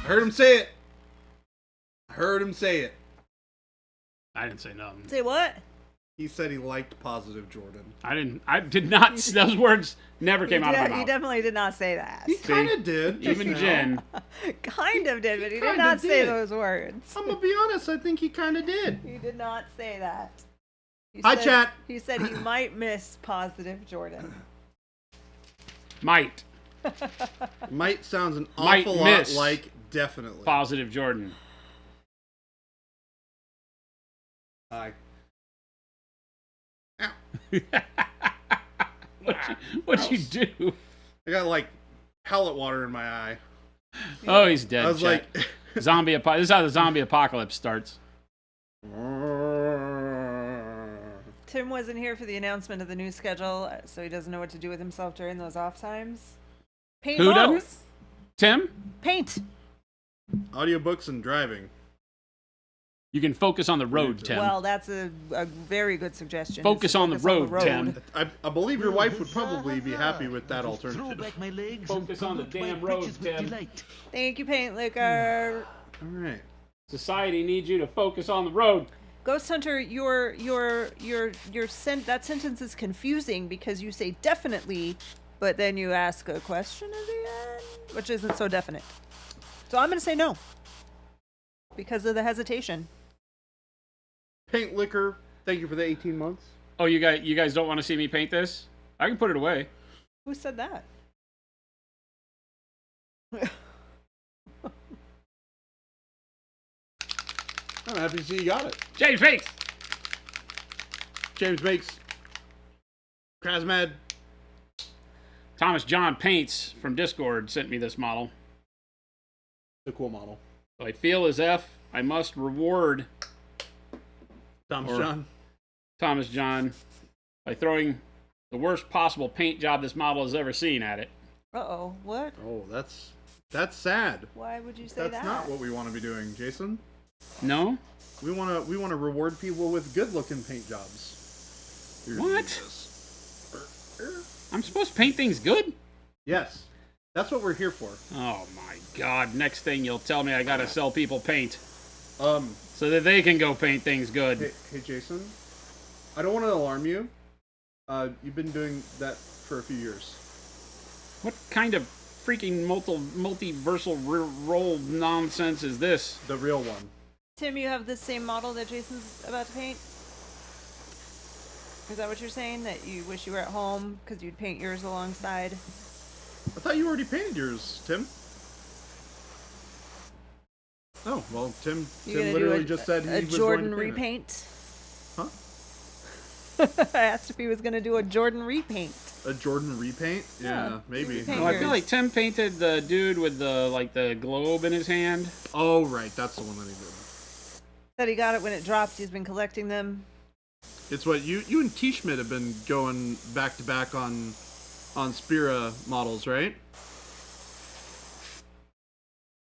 I heard him say it. I didn't say nothing. Say what? He said he liked Positive Jordan. I did not. Those words never came out of my mouth. He definitely did not say that. He kind of did. Even Jen. Kind of did, but he did not say those words. I'm going to be honest. I think he kind of did. He did not say that. Hi, chat. He said he might miss Positive Jordan. Might sounds an awful lot miss like definitely. Positive Jordan. Hi. What'd you do? I got like pellet water in my eye. Oh, he's dead. I was Chet. like, this is how the zombie apocalypse starts. Tim wasn't here for the announcement of the new schedule, so he doesn't know what to do with himself during those off times. Paint Who models. doesn't? Tim? Paint. audiobooks and driving. You can focus on the road, Tim. Well, that's a very good suggestion. Focus on the road, Tim. I believe your wife would probably be happy with that alternative. Focus on the damn road, Tim. Thank you, Paint Liquor. All right. Society needs you to focus on the road. Ghost Hunter, that sentence is confusing because you say definitely, but then you ask a question at the end, which isn't so definite. So I'm going to say no because of the hesitation. Paint Liquor, thank you for the 18 months. Oh, you guys don't want to see me paint this? I can put it away. Who said that? I'm happy to see you got it. James Bakes! James Bakes. Krasmad. Thomas John Paints from Discord sent me this model. The cool model. So I feel as if I must reward Thomas John by throwing the worst possible paint job this model has ever seen at it. Uh-oh, what? Oh, that's sad. Why would you say that? That's not what we want to be doing, Jason. No? We want to reward people with good-looking paint jobs. What? I'm supposed to paint things good? Yes. That's what we're here for. Oh my god, next thing you'll tell me I gotta sell people paint. So that they can go paint things good. Hey Jason, I don't want to alarm you. You've been doing that for a few years. What kind of freaking multiversal role nonsense is this? The real one. Tim, you have the same model that Jason's about to paint? Is that what you're saying? That you wish you were at home because you'd paint yours alongside? I thought you already painted yours, Tim. Oh, well, Tim literally just said he was Jordan going to paint repaint. Huh? I asked if he was going to do a Jordan repaint. A Jordan repaint? Yeah, maybe. repaint Oh, I feel like Tim painted the dude with the globe in his hand. Oh, right, that's the one that he did. Said he got it when it dropped. He's been collecting them. It's what you and T-Schmidt have been going back to back on Spira models, right?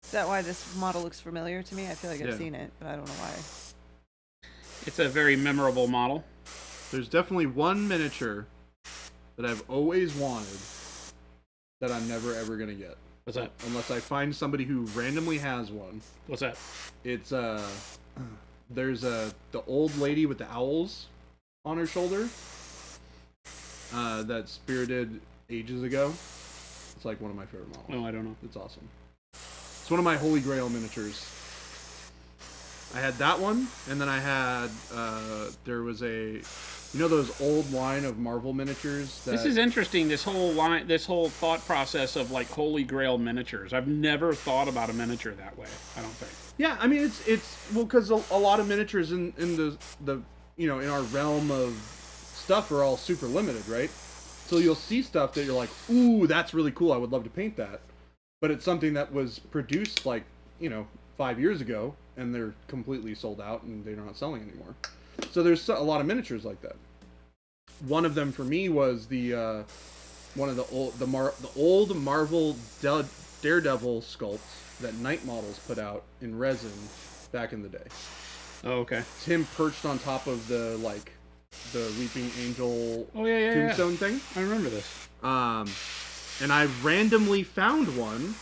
Is that why this model looks familiar to me? I feel like I've seen it, but I don't know why. It's a very memorable model. There's definitely one miniature that I've always wanted that I'm never ever gonna get. What's that? Unless I find somebody who randomly has one. What's that? It's there's the old lady with the owls on her shoulder that Spirited ages ago. It's like one of my favorite models. Oh, I don't know. It's awesome. It's one of my holy grail miniatures. I had that one, and then I had there was those old line of Marvel miniatures. This is interesting. This whole thought process of like holy grail miniatures. I've never thought about a miniature that way. I don't think. Yeah, I mean it's because a lot of miniatures in the in our realm of stuff are all super limited, right? So you'll see stuff that you're like, ooh, that's really cool. I would love to paint that, but it's something that was produced like 5 years ago, and they're completely sold out and they're not selling anymore. So there's a lot of miniatures like that. One of them for me was the old Marvel Daredevil sculpts that Night Models put out in resin back in the day. Oh, okay. It's him perched on top of the Weeping Angel tombstone thing. I remember this. And I randomly found one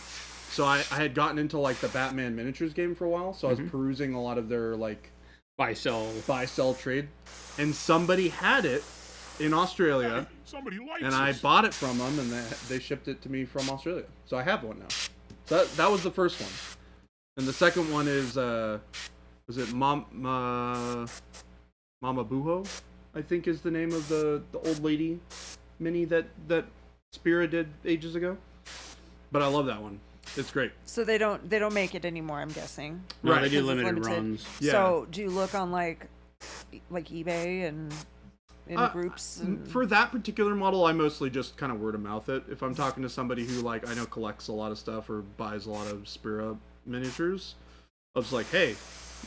So I had gotten into like the Batman miniatures game for a while, so I was perusing a lot of their like Buy sell trade, and somebody had it in Australia, and I bought it from them, and they shipped it to me from Australia. So I have one now. So that was the first one, and the second one is was it Mama Buho? I think is the name of the old lady mini that Spira did ages ago. But I love that one. It's great. So they don't make it anymore, I'm guessing. No, Right. they do Because it's limited runs. Yeah. So do you look on like eBay and in groups? And... For that particular model, I mostly just kind of word of mouth it. If I'm talking to somebody who like I know collects a lot of stuff or buys a lot of Spira miniatures, I was like, hey,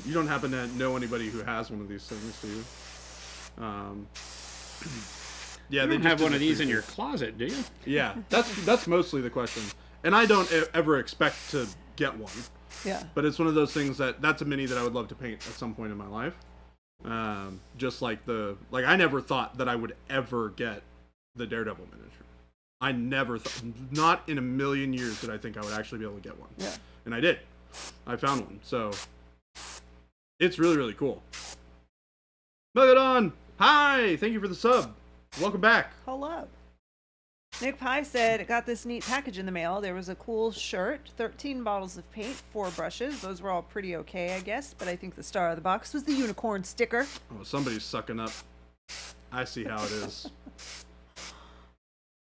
you don't happen to know anybody who has one of these things, do you? Yeah, You they don't just have one did of the these in preview. your closet, do you? Yeah, that's mostly the question. And I don't ever expect to get one. Yeah. But it's one of those things that's a mini that I would love to paint at some point in my life. Just like I never thought that I would ever get the Daredevil miniature. I never thought, not in a million years did I think I would actually be able to get one. Yeah. And I did. I found one. So it's really, really cool. Megadon! Hi! Thank you for the sub. Welcome back. Hello. Nick Pye said, got this neat package in the mail. There was a cool shirt, 13 bottles of paint, 4 brushes. Those were all pretty okay, I guess, but I think the star of the box was the unicorn sticker. Oh, somebody's sucking up. I see how it is.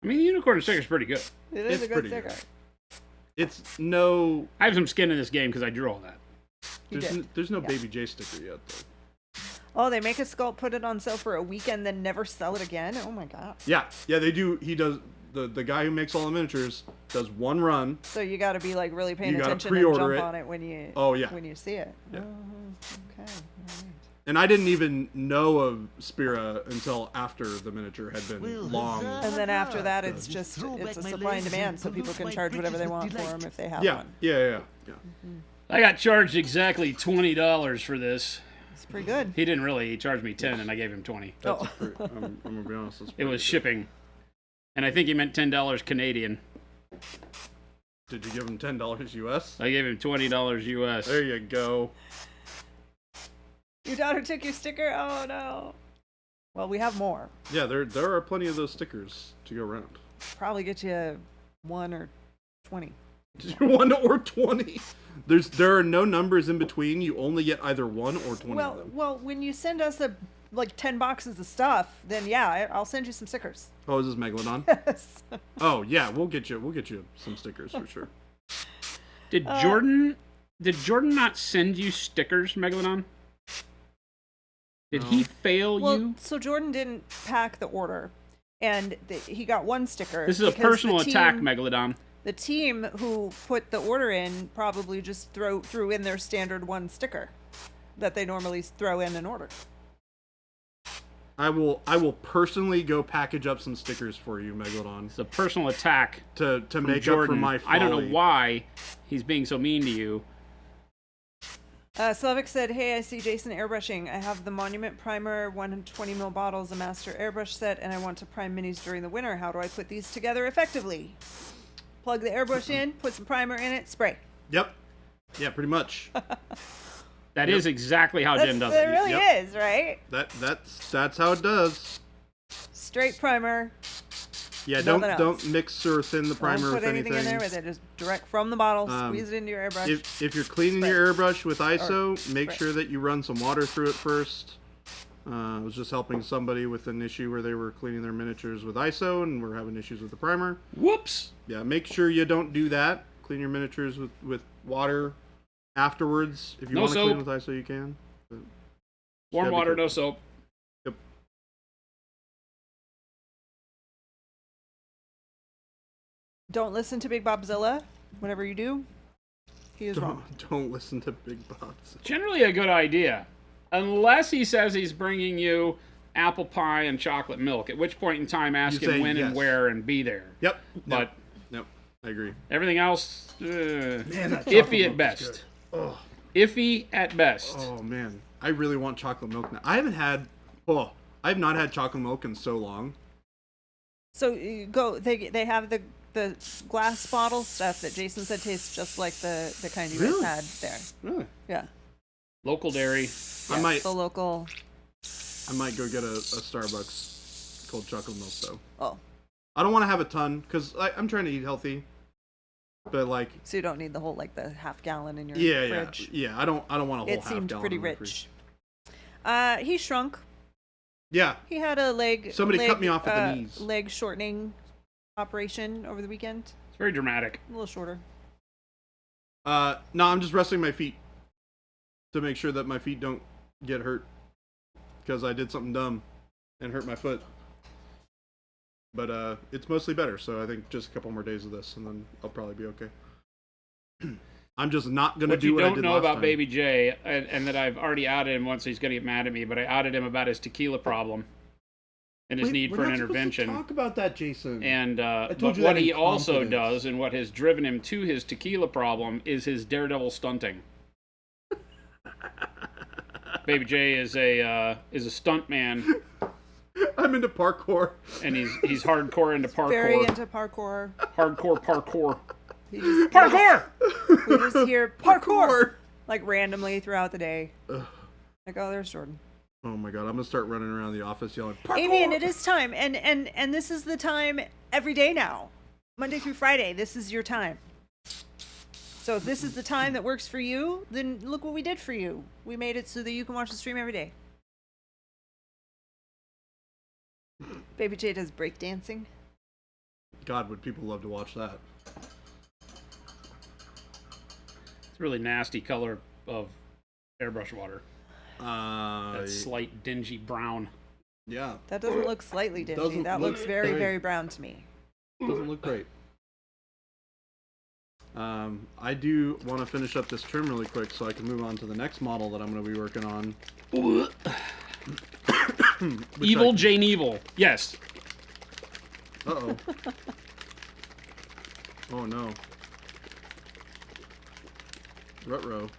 I mean, the unicorn sticker's pretty good. It is It's a good pretty sticker. good. It's no... I have some skin in this game because I drew all that. You did. There's no Yeah. Baby J sticker yet, though. Oh, they make a sculpt, put it on sale for a weekend, then never sell it again? Oh my god. Yeah, they do. He does. The guy who makes all the miniatures does one run. So you got to be like really paying You gotta attention and pre-order jump it. on it when you when you see it. Yeah. Oh, okay. All right. And I didn't even know of Spira until after the miniature had been long. And then after that, it's a supply and demand, so people can charge whatever they want for them if they have Yeah, one. yeah. I got charged exactly $20 for this. It's pretty good. He didn't really. He charged me 10 and I gave him 20. That's Oh. I'm gonna be honest. That's It pretty was good. shipping. And I think he meant $10 Canadian. Did you give him $10 US? I gave him $20 US. There you go. Your daughter took your sticker? Oh no. Well, we have more. Yeah, there are plenty of those stickers to go around. Probably get you 1 or 20. 1 or 20. There are no numbers in between. You only get either 1 or 20 of them. Well, when you send us like 10 boxes of stuff, then yeah, I'll send you some stickers. Oh, is this Megalodon? Yes. Oh yeah, we'll get you some stickers for sure. Did Jordan not send you stickers, Megalodon? Did he fail Well, you? so Jordan didn't pack the order, and he got 1 sticker. This is a because personal the attack, team- Megalodon. The team who put the order in probably just threw in their standard 1 sticker that they normally throw in an order. I will personally go package up some stickers for you, Megalodon, It's a personal attack to from make Jordan. up for my folly. I don't know why he's being so mean to you. Slavic said, hey, I see Jason airbrushing. I have the Monument Primer 120ml bottles, a Master Airbrush set, and I want to prime minis during the winter. How do I put these together effectively? Plug the airbrush in, put some primer in it, spray. Yep. Yeah, pretty much. That is exactly how Jen does It it. really Yep. is, right? That's how it does. Straight primer. Yeah, Nothing don't else. mix or thin the primer Don't put with anything anything. in there with it. Just direct from the bottle, squeeze it into your airbrush. If you're cleaning Spray. your airbrush with ISO, make spray. sure that you run some water through it first. I was just helping somebody with an issue where they were cleaning their miniatures with ISO and were having issues with the primer. Whoops! Yeah, make sure you don't do that. Clean your miniatures with water afterwards. If you No want to clean soap. with ISO, you can. But Warm gotta be water, no careful. soap. Yep. Don't listen to Big Bobzilla. Whatever you do, he is wrong. Don't listen to Big Bots. Generally a good idea. Unless he says he's bringing you apple pie and chocolate milk, at which point in time ask You him say when and yes. where and be there. Yep. But Yep. I agree. everything else, that chocolate iffy milk at is best. good. Oh. Iffy at best. Oh man, I really want chocolate milk now. I have not had chocolate milk in so long. So you go. They have the the glass bottle stuff that Jason said tastes just like the kind you Really? guys had there. Really? Yeah. Local dairy. I might The local. go get a Starbucks cold chocolate milk though. Oh, I don't want to have a ton because I'm trying to eat healthy. But like, so you don't need the whole like the half gallon in your yeah, fridge. yeah. I don't want a whole It half seemed gallon pretty in my fridge. rich. He shrunk. Yeah. He had a leg. Somebody cut me off at the knees. Leg shortening operation over the weekend. It's very dramatic. A little shorter. No, I'm just resting my feet to make sure that my feet don't get hurt because I did something dumb and hurt my foot. But it's mostly better, so I think just a couple more days of this, and then I'll probably be okay. I'm just not gonna do what I did last time. What you don't know about Baby J, and that I've already outed him once, so he's gonna get mad at me. But I outed him about his tequila problem and his need for an intervention. Talk about that, Jason. And told but you what that he in also confidence. does, and what has driven him to his tequila problem, is his daredevil stunting. Baby J is a stunt man, I'm into parkour. and he's hardcore into parkour. Very into parkour. Parkour. He just, Parkour! We just hear parkour like randomly throughout the day. Ugh. Like, oh, there's Jordan. Oh my god, I'm gonna start running around the office yelling parkour. Avian, it is time, and this is the time every day now, Monday through Friday. This is your time. So if this is the time that works for you, then look what we did for you. We made it so that you can watch the stream every day. Baby J does breakdancing. God, would people love to watch that? It's a really nasty color of airbrush water. Uh, That slight dingy brown. yeah, That doesn't look slightly dingy. Doesn't That look looks very, great. very brown to me. doesn't look great. I do want to finish up this trim really quick so I can move on to the next model that I'm going to be working on. Which Evil Jane Evil. Yes. Uh-oh. Oh no. Ruh-roh. What's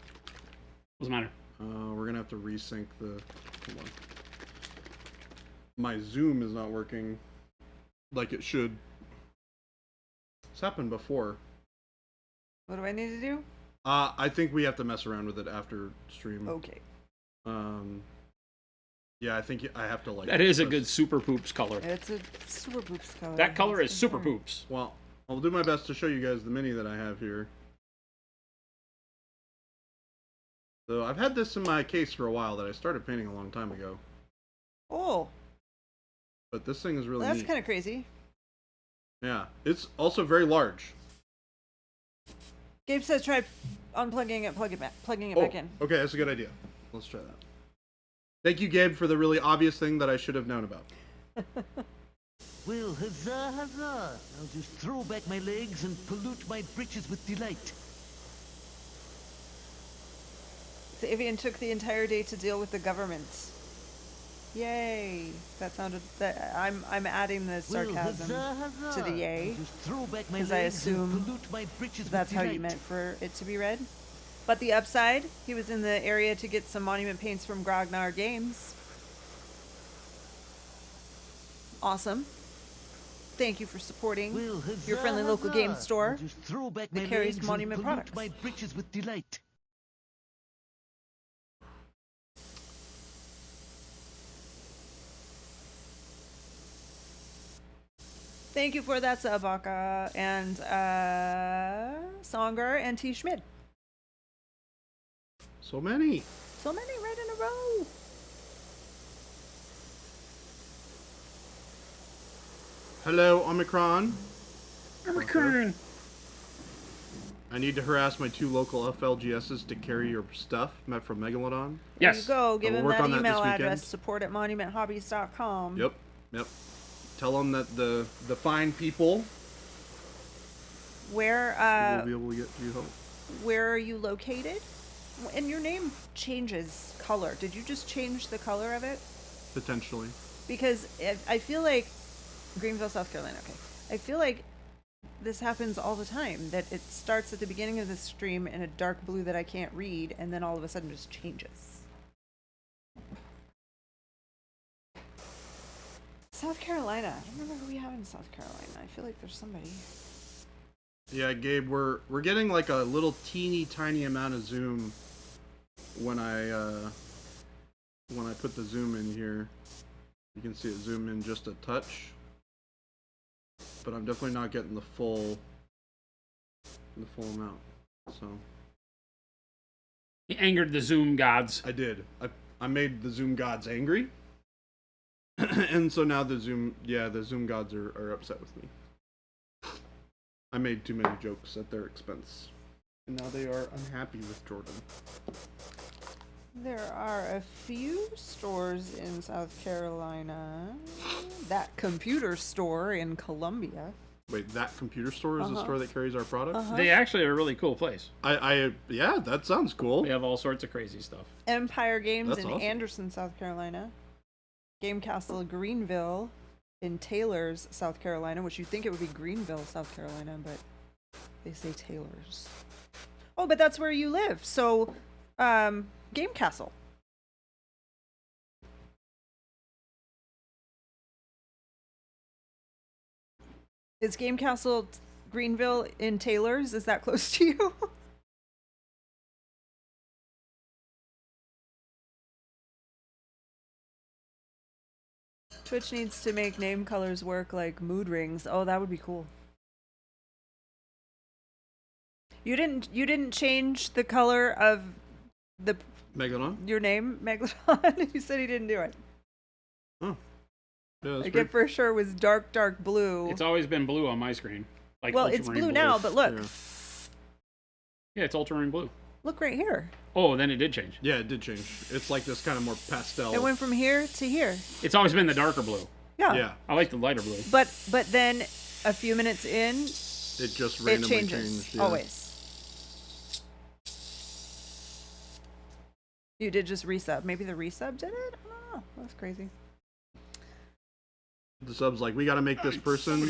the matter? We're gonna have to resync the. Hold on. My Zoom is not working like it should. It's happened before. What do I need to do? I think we have to mess around with it after stream. Okay. Yeah, I think I have to like. That is a good Super Poops color. It's a super poops color. That color is Super Poops. Well, I'll do my best to show you guys the mini that I have here. So I've had this in my case for a while that I started painting a long time ago. Oh, But this thing is really that's neat. kind of crazy. Yeah, it's also very large. Gabe says try unplugging it, plugging it Oh, back in. okay, that's a good idea. Let's try that. Thank you, Gabe, for the really obvious thing that I should have known about. Well, huzzah, huzzah! I'll just throw back my legs and pollute my britches with delight. So Avian took the entire day to deal with the government. Yay! That sounded. That I'm adding the sarcasm Well, huzzah, huzzah! to the yay, I'll just throw back my 'cause I legs assume and pollute my britches that's with how delight. you meant for it to be read. But the upside, he was in the area to get some monument paints from Grognar Games. Awesome. Thank you for supporting Well, your friendly huzzah, local game huzzah! store I'll just throw back that my carries legs monument and pollute products. my britches with delight. Thank you for that, Sabaka and Songer and T. Schmid. So many. So many right in a row. Hello, Omicron. Omicron. I need to harass my 2 local FLGSs to carry your stuff, met from Megalodon. There you Yes. go. Give we'll him work that on that email this weekend. address, support@monumenthobbies.com. Yep. Tell them that the fine people Where will be able to get you help. where are you located? And your name changes color. Did you just change the color of it? Potentially. Because I feel like Greenville, South Carolina. Okay, I feel like this happens all the time. That it starts at the beginning of the stream in a dark blue that I can't read, and then all of a sudden just changes. South Carolina. I don't remember who we have in South Carolina. I feel like there's somebody. Yeah, Gabe, we're getting like a little teeny tiny amount of zoom when I put the zoom in here. You can see it zoom in just a touch, but I'm definitely not getting the full amount. So He angered the Zoom gods. I did. I made the zoom gods angry, and so now the zoom gods are upset with me. I made too many jokes at their expense, and now they are unhappy with Jordan. There are a few stores in South Carolina. That computer store in Columbia. Wait, that computer store is a store that carries our product? They actually are a really cool place. Yeah, that sounds cool. They have all sorts of crazy stuff. Empire Games That's in awesome. Anderson, South Carolina. Game Castle Greenville in Taylors, South Carolina, which you'd think it would be Greenville, South Carolina, but they say Taylors. Oh, but that's where you live. So, Game Castle. Is Game Castle Greenville in Taylors? Is that close to you? Twitch needs to make name colors work like mood rings. Oh, that would be cool. You didn't change the color of the Megalon? your name, Megalodon? You said he didn't do it. Oh. Yeah, that's Like pretty... it for sure was dark blue. It's always been blue on my screen. Like Well, it's ultramarine blue now, but look. Yeah. Yeah, it's ultramarine blue. Look right here. Oh, then it did change. Yeah, it did change. It's like this kind of more pastel. It went from here to here. It's always been the darker blue. Yeah. Yeah, I like the lighter blue. But then a few minutes in, it just it randomly changes. changed. Yeah. Always. You did just resub. Maybe the resub did it? I don't know. That's crazy. The sub's like, we got to make this person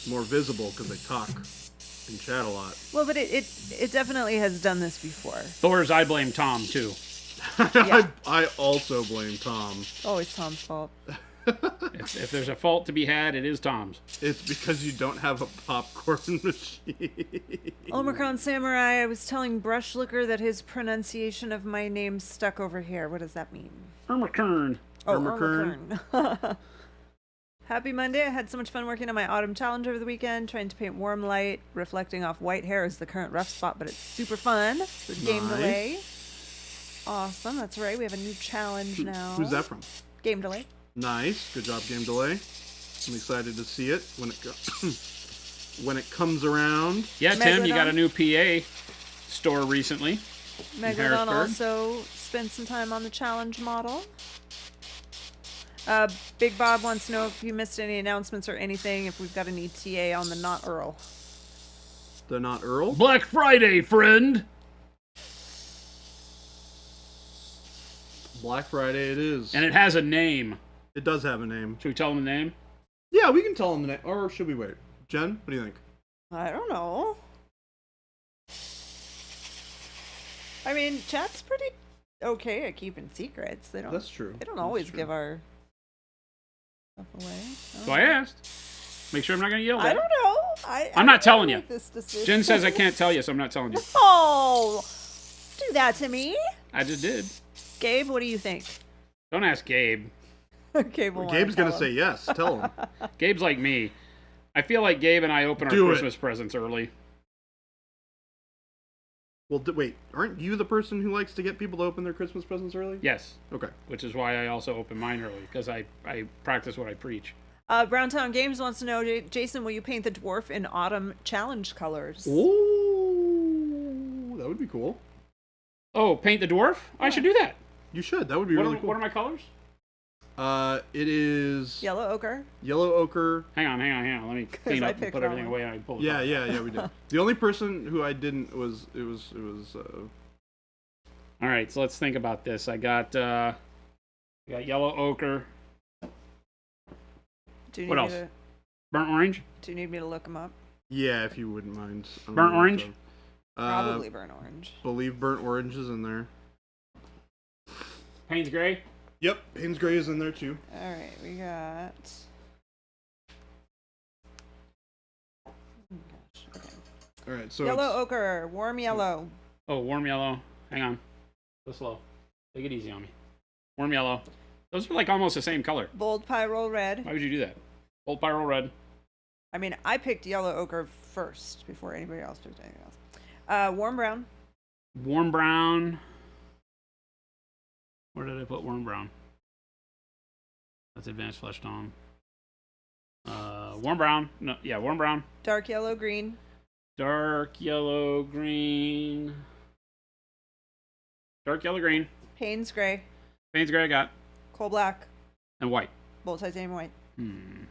more visible because they talk and chat a lot. Well, but it definitely has done this before. Thor's, I blame Tom, too. Yeah. I also blame Tom. Always Tom's fault. If there's a fault to be had, it is Tom's. It's because you don't have a popcorn machine. Omicron Samurai, I was telling Brushlicker that his pronunciation of my name stuck over here. What does that mean? Ermakern. Oh, Ermakern. Ermakern. Happy Monday. I had so much fun working on my autumn challenge over the weekend, trying to paint warm light. Reflecting off white hair is the current rough spot, but it's super fun. With Game Nice. Delay. Awesome. That's right. We have a new challenge now. Who's that from? Game Delay. Nice. Good job, Game Delay. I'm excited to see it when when it comes around. Yeah, Tim, you got a Megalodon. new PA store recently. Megalodon Harrisburg. also spent some time on the challenge model. Big Bob wants to know if you missed any announcements or anything, if we've got an ETA on the Not Earl. The Not Earl? Black Friday, friend! Black Friday it is. And it has a name. It does have a name. Should we tell them the name? Yeah, we can tell them the name. Or should we wait? Jen, what do you think? I don't know. I mean, chat's pretty okay at keeping secrets. They don't. That's true. They don't That's always true. give our stuff away. So I asked. Make sure I'm not going to yell at I you. don't know. I'm not telling you. make this decision. Jen says I can't tell you, so I'm not telling you. Oh, do that to me, I just did. Gabe. What do you think? Don't ask Gabe. Gabe will Gabe's going gonna say yes. Tell him. Gabe's like me. I feel like Gabe and I open our Do it. Christmas presents early. Well, wait. Aren't you the person who likes to get people to open their Christmas presents early? Yes, Okay. which is why I also open mine early, because I practice what I preach. Browntown Games wants to know, Jason, will you paint the dwarf in autumn challenge colors? Ooh, that would be cool. Oh, paint the dwarf? I should do that. You should. That would be What really are, cool. what are my colors? It is Yellow ochre. yellow ochre. Hang on. Let me clean I up and picked put that everything one. away and I pull it Yeah, out. yeah, we did. The only person who I didn't was All right, so let's think about this. I got yellow ochre. Do you What need else? me to- Burnt orange? Do you need me to look them up? yeah, if you wouldn't mind. I'm Burnt gonna orange? have to- Probably burnt orange. Believe burnt orange is in there. Payne's gray? Yep, Payne's gray is in there too. All right, we got. Oh gosh. Okay. All right, so Yellow it's- ochre, warm yellow. Oh, warm yellow. Hang on. Go slow. Take it easy on me. Warm yellow. Those are like almost the same color. Bold pyro red. Why would you do that? Old pyro red. I mean, I picked yellow ochre first before anybody else picked anything else. Warm brown. Warm brown. Where did I put warm brown? That's advanced flesh tone. Warm brown. No, yeah, warm brown. Dark yellow green. Dark yellow green. Dark yellow green. Payne's gray. Payne's gray I got. Coal black. And white. Bold titanium white. Hmm.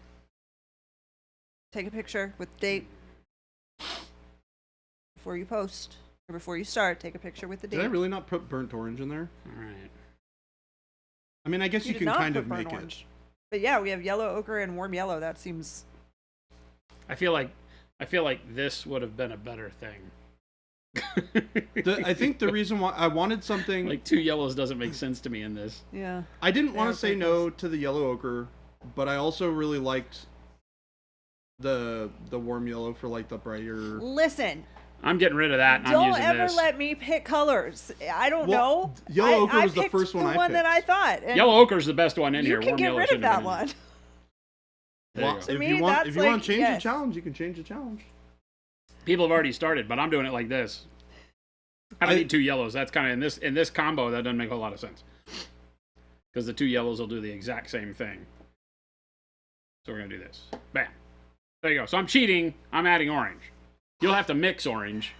Take a picture with date. Before you post. Or before you start, take a picture with the date. Did I really not put burnt orange in there? All right. I mean, I guess you did can not kind put of burnt make orange. But yeah, we have yellow ochre and warm yellow. That seems... I feel like this would have been a better thing. I think the reason why I wanted something... Like 2 yellows doesn't make sense to me in this. Yeah. I didn't want Yeah, to say no to the yellow ochre, but I also really liked the warm yellow for like the brighter... Listen. I'm getting rid of that and I'm Don't using ever this. let me pick colors. I don't Well, know. yellow ochre I was the picked first one I one that I picked. thought. And Yellow ochre's the best one in you here. can Warm get yellow rid of shouldn't have that been in one. there. There you Well, go. To me, if that's you want like, to change yes. the challenge, you can change the challenge. People have already started, but I'm doing it like this. I don't need 2 yellows. That's kind of in this combo. That doesn't make a whole lot of sense because the 2 yellows will do the exact same thing. So we're gonna do this. Bam. There you go. So I'm cheating. I'm adding orange. You'll have to mix orange.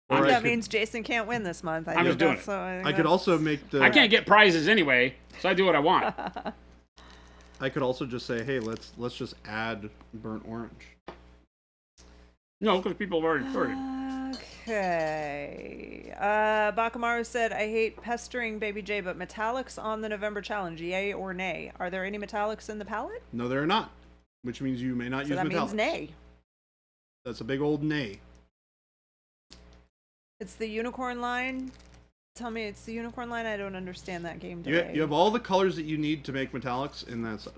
Or I that could- means Jason can't win this month. I'm just doing it. I could also make the... I can't get prizes anyway, so I do what I want. I could also just say, hey, let's just add burnt orange. No, because people have already started. Okay. Bakamaru said, I hate pestering Baby J, but metallics on the November challenge, yay or nay? Are there any metallics in the palette? No, there are not, which means you may not So use that metallics. means nay. That's a big old nay. It's the unicorn line. Tell me it's the unicorn line. I don't understand that game You, today. you have all the colors that you need to make metallics in that set.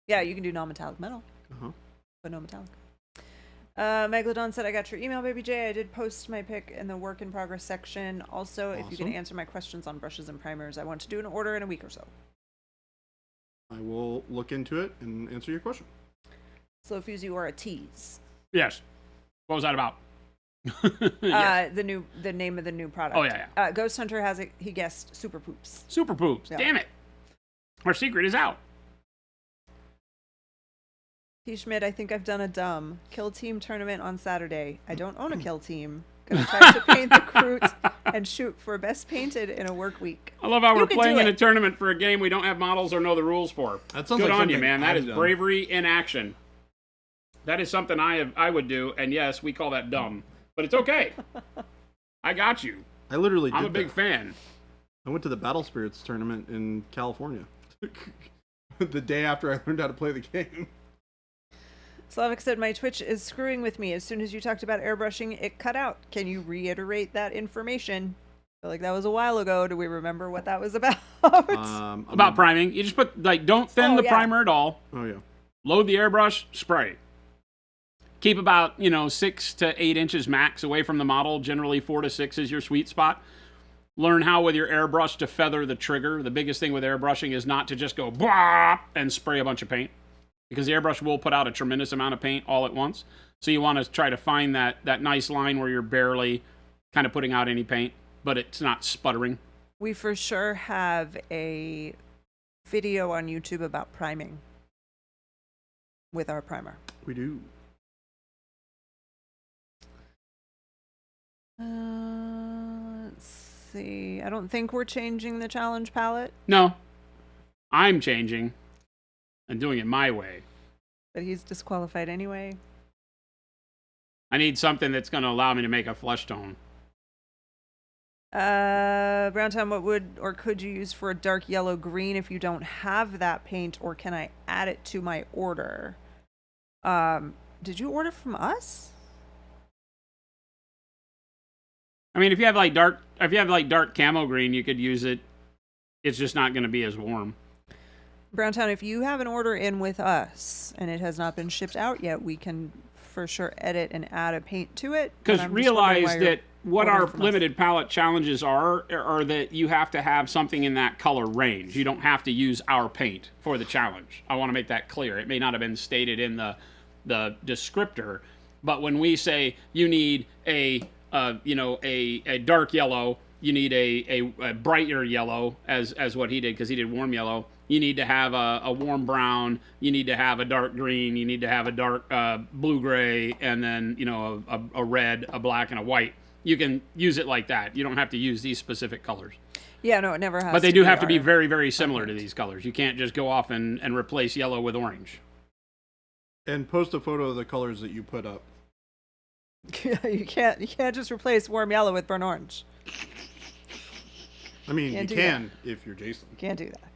Yeah, you can do non-metallic metal, Uh-huh. but no metallic. Megalodon said, I got your email, Baby J. I did post my pick in the work in progress section. Also, if you can Awesome. answer my questions on brushes and primers, I want to do an order in a week or so. I will look into it and answer your question. Slow Fuse, you are a tease. Yes. What was that about? Yes. The name of the new product. Oh, yeah. Ghost Hunter has it. He guessed Super Poops. Super poops. Yeah. Damn it. Our secret is out. T. Schmidt, I think I've done a dumb kill team tournament on Saturday. I don't own a kill team. Gonna try to paint the Kroot and shoot for best painted in a work week. I love how You we're can playing do in a it. tournament for a game we don't have models or know the rules for. That sounds Good like on you, something man. That I've is done. bravery in action. That is something I would do, and yes, we call that dumb. But it's okay. I got you. I literally did I'm a big that. fan. I went to the Battle Spirits tournament in California. The day after I learned how to play the game. Slavic said, my Twitch is screwing with me. As soon as you talked about airbrushing, it cut out. Can you reiterate that information? I feel like that was a while ago. Do we remember what that was about? About priming. You just put, like, don't thin Oh, the yeah. primer at all. Oh, yeah. Load the airbrush, spray. Keep about, 6 to 8 inches max away from the model. Generally, 4 to 6 is your sweet spot. Learn how with your airbrush to feather the trigger. The biggest thing with airbrushing is not to just go blah and spray a bunch of paint, because the airbrush will put out a tremendous amount of paint all at once. So you want to try to find that nice line where you're barely kind of putting out any paint, but it's not sputtering. We for sure have a video on YouTube about priming with our primer. We do. Let's see. I don't think we're changing the challenge palette, No, I'm changing and doing it my way. but he's disqualified anyway. I need something that's going to allow me to make a flesh tone. Browntown, what would or could you use for a dark yellow green if you don't have that paint, or can I add it to my order? Did you order from us? I mean, if you have like dark camo green, you could use it. It's just not going to be as warm. Browntown, if you have an order in with us and it has not been shipped out yet, we can for sure edit and add a paint to it. but Because I'm just wondering realize why you're that what ordering our from us. limited palette challenges are that you have to have something in that color range. You don't have to use our paint for the challenge. I want to make that clear. It may not have been stated in the descriptor, but when we say you need a dark yellow, you need a brighter yellow as what he did, because he did warm yellow. You need to have a warm brown. You need to have a dark green. You need to have a dark blue gray, and then a red, a black, and a white. You can use it like that. You don't have to use these specific colors. Yeah, no, it never has. But they do have to be our- very, very similar to these colors. You can't just go off and replace yellow with orange. And post a photo of the colors that you put up. you can't just replace warm yellow with burnt orange. I mean, Can't you do can if you're Jason. You can't do that.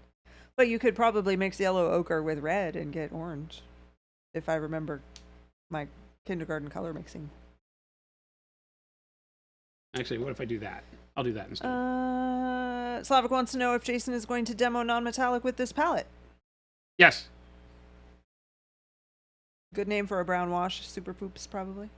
But you could probably mix yellow ochre with red and get orange, if I remember my kindergarten color mixing. Actually, what if I do that? I'll do that instead. Slavic wants to know if Jason is going to demo non-metallic with this palette. Yes. Good name for a brown wash. Super Poops, probably.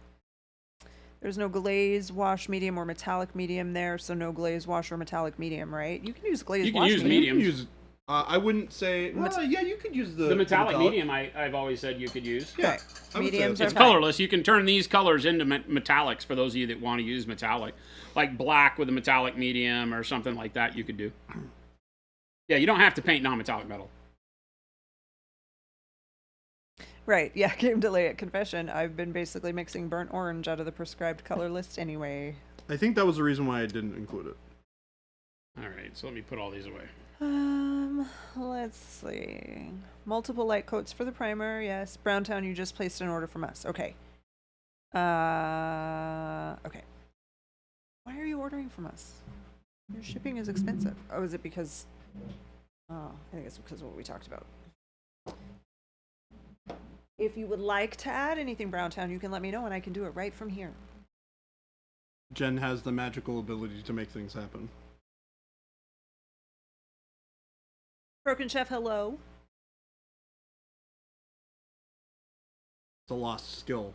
There's no glaze, wash, medium, or metallic medium there, so no glaze, wash, or metallic medium, right? You can use glaze, You can wash, use medium. medium. Use. I wouldn't say. Well, yeah, you could use The metallic medium, I've always said you could use. Yeah, Right. I would say Mediums that's are It's fine. colorless. You can turn these colors into metallics for those of you that want to use metallic. Like black with a metallic medium or something like that you could do. Yeah, you don't have to paint non-metallic metal. Right, yeah, game delay at confession. I've been basically mixing burnt orange out of the prescribed color list anyway. I think that was the reason why I didn't include it. All right, so let me put all these away. Let's see. Multiple light coats for the primer, yes. Browntown, you just placed an order from us. Okay. Okay. Why are you ordering from us? Your shipping is expensive. Oh, is it because... Oh, I think it's because of what we talked about. If you would like to add anything, Browntown, you can let me know and I can do it right from here. Jen has the magical ability to make things happen. Broken Chef, hello. It's a lost skill,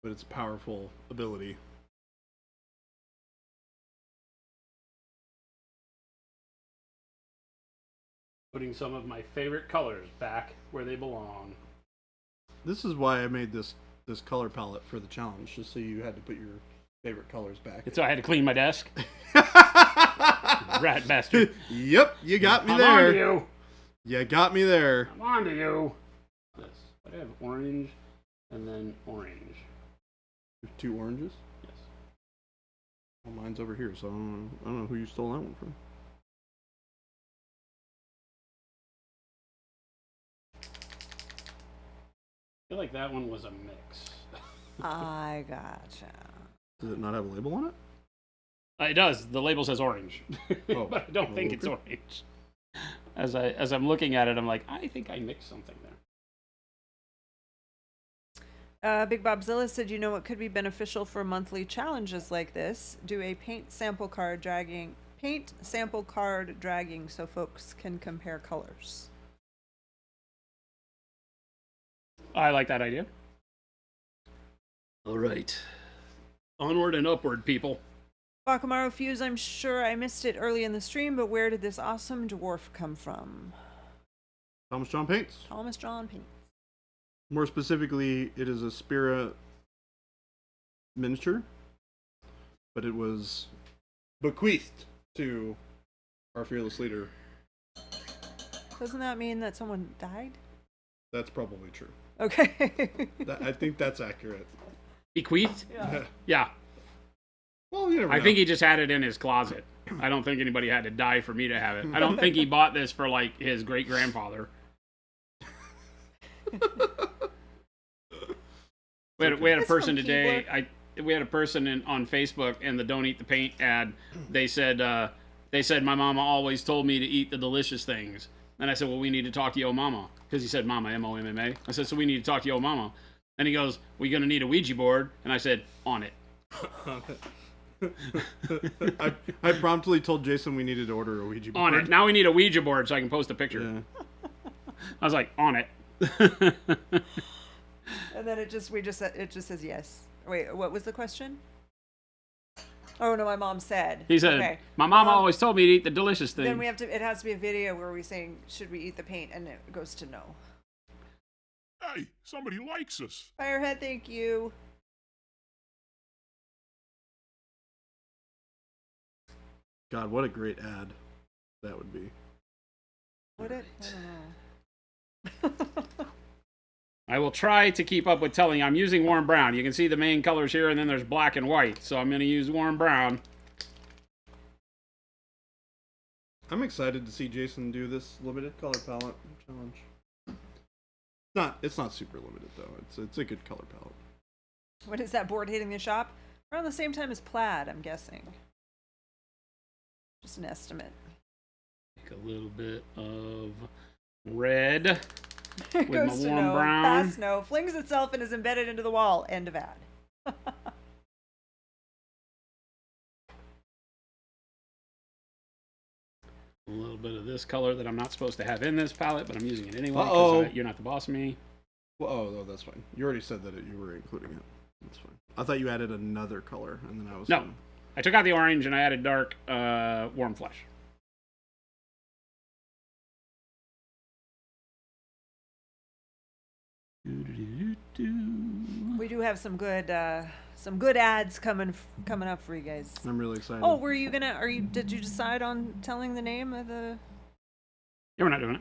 but it's a powerful ability. Putting some of my favorite colors back where they belong. This is why I made this color palette for the challenge, just so you had to put your favorite colors back. So I had to clean my desk. Rat bastard. Yep, you got me I'm on there. to you. You got me there. I'm on to you. This. I have orange and then orange. There's 2 oranges. Yes. Well, mine's over here, so I don't know who you stole that one from. I feel like that one was a mix. I gotcha. Does it not have a label on it? It does. The label says orange, Oh. but I don't think it's orange. As I'm looking at it, I'm like, I think I mixed something there. Big Bobzilla said, you know what could be beneficial for monthly challenges like this? Do a paint sample card dragging so folks can compare colors. I like that idea. All right. Onward and upward, people. Bakamaru Fuse, I'm sure I missed it early in the stream, but where did this awesome dwarf come from? Thomas John Paints. Thomas John Paint. More specifically, it is a Spira miniature, but it was bequeathed to our fearless leader. Doesn't that mean that someone died? That's probably true. Okay. I think that's accurate. Bequeathed? Yeah. Well, you never know. I think he just had it in his closet. I don't think anybody had to die for me to have it. I don't think he bought this for like his great grandfather. We had a That's person from today. We had a person on Facebook in the "Don't Eat the Paint" ad. They said my mama always told me to eat the delicious things. And I said, well, we need to talk to your mama, because he said mama, M-O-M-M-A. I said, so we need to talk to your mama. And he goes, we're gonna need a Ouija board. And I said, on it. I promptly told Jason we needed to order a Ouija board. On it. Now we need a Ouija board so I can post a picture. Yeah. I was like, on it. And then it just says yes. Wait, what was the question? Oh no, my mom said. He said, okay. my mom always told me to eat the delicious thing. Then it has to be a video where we saying, should we eat the paint? And it goes to no. Hey, somebody likes us. Firehead, thank you. God, what a great ad that would be. Would it? I don't know. I will try to keep up with telling you. I'm using warm brown. You can see the main colors here, and then there's black and white. So I'm going to use warm brown. I'm excited to see Jason do this limited color palette challenge. It's not super limited though. It's a good color palette. When is that board hitting the shop? Around the same time as plaid, I'm guessing. Just an estimate. Take a little bit of red It with goes my to warm no. brown. Pass no. Flings itself and is embedded into the wall. End of ad. A little bit of this color that I'm not supposed to have in this palette, but I'm using it anyway Uh-oh. because you're not the boss of me. Well, oh, that's fine. You already said that you were including it. That's fine. I thought you added another color, and then I was No. I took out the orange and I added dark warm flesh. We do have some good ads coming up for you guys. I'm really excited. Oh, did you decide on telling the name of the? Yeah, we're not doing it.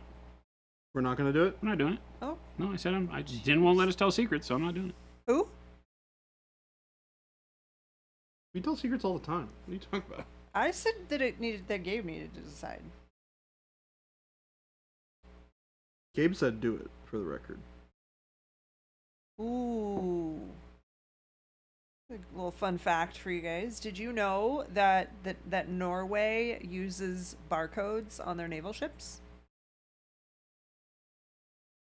We're not gonna do it. We're not doing it. Oh, No, I said I just didn't want to let us tell secrets, so I'm not doing it. who? We tell secrets all the time. What are you talking about? I said that Gabe needed to decide. Gabe said do it for the record. Ooh. A little fun fact for you guys. Did you know that Norway uses barcodes on their naval ships?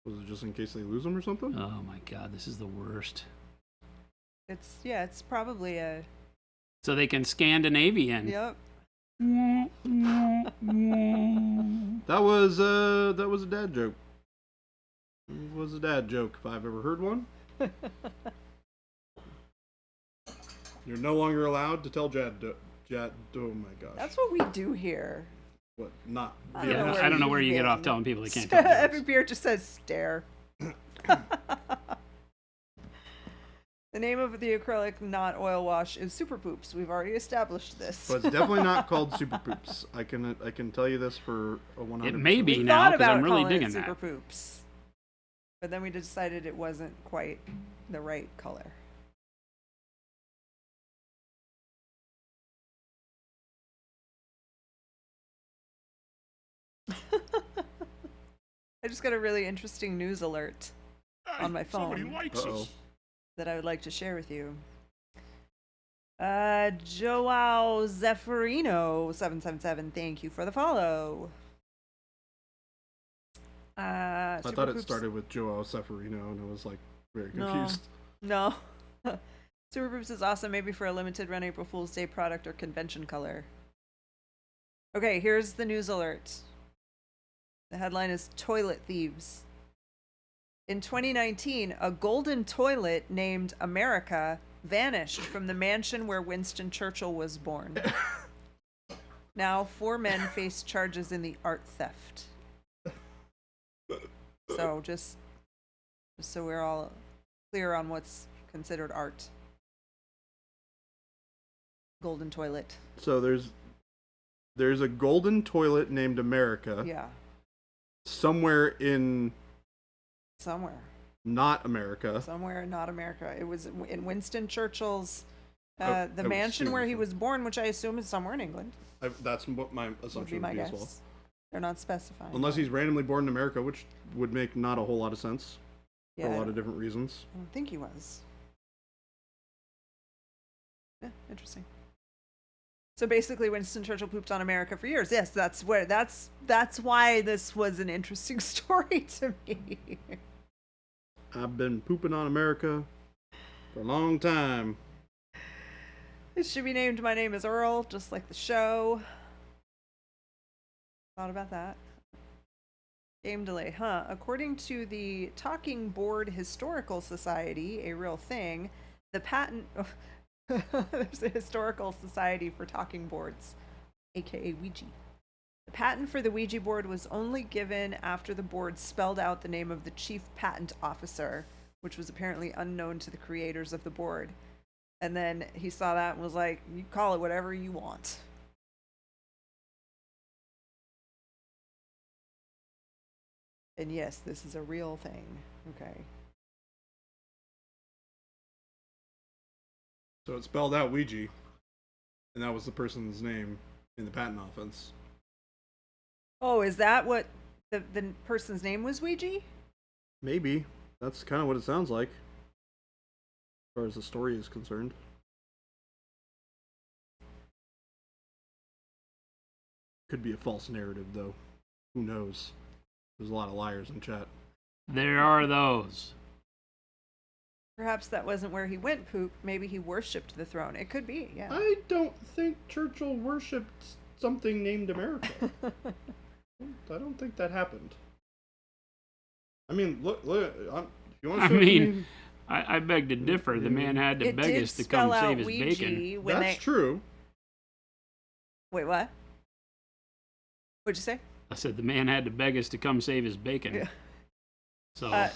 Was it just in case they lose them or something? Oh my god, this is the worst. It's probably a So they can Scandinavian. yep. That was a dad joke. It was a dad joke if I've ever heard one. You're no longer allowed to tell Jad. Oh my gosh. That's what we do here. What? Not. I don't know I don't know where you get off been. telling people they can't tell Every jokes. beer just says stare. The name of the acrylic not oil wash is Super Poops. We've already established this. But it's definitely not called Super Poops. I can tell you this for a 100%. It may be we now thought because about I'm really calling it digging Super that. Poops, but then we decided it wasn't quite the right color. I just got a really interesting news alert Hey, on my somebody phone likes Uh-oh. us. that I would like to share with you. Joao Zeffirino 777, thank you for the follow. I thought it started with Joao Seferino, and I was like very No. confused. No. Super Poops is awesome, maybe for a limited run April Fool's Day product or convention color. Okay, here's the news alert. The headline is Toilet Thieves. In 2019, a golden toilet named America vanished from the mansion where Winston Churchill was born. Now, 4 men face charges in the art theft. So just so we're all clear on what's considered art. Golden toilet. So there's a golden toilet named America Yeah, somewhere in somewhere. not America. Somewhere in not America. It was in Winston Churchill's, Oh, the I would mansion assume where he so. was born, which I assume is somewhere in England. That's what my Would be assumption my would be as guess. well. They're not specifying. Unless he's randomly born in America, which would make not a whole lot of sense yeah, for a I lot don't- of different reasons. I don't think he was. Yeah, interesting. So basically, Winston Churchill pooped on America for years. Yes, that's why this was an interesting story to me. I've been pooping on America for a long time. It should be named My Name is Earl, just like the show. Thought about that. Game delay, huh? According to the Talking Board Historical Society, a real thing, the patent. There's a historical society for talking boards, aka Ouija. The patent for the Ouija board was only given after the board spelled out the name of the chief patent officer, which was apparently unknown to the creators of the board. And then he saw that and was like, you call it whatever you want. And yes, this is a real thing. Okay. So it spelled out Ouija, and that was the person's name in the patent office. Oh, is that what the person's name was, Ouija? Maybe. That's kind of what it sounds like, as far as the story is concerned. Could be a false narrative, though. Who knows? There's a lot of liars in chat. There are those. Perhaps that wasn't where he went, Poop. Maybe he worshipped the throne. It could be, yeah. I don't think Churchill worshipped something named America. I don't think that happened. I mean, look. If you want to show it to me, I beg to differ. The man had to beg us to come save his bacon. that's true. Wait, what? What'd you say? I said the man had to beg us to come save his bacon. Yeah.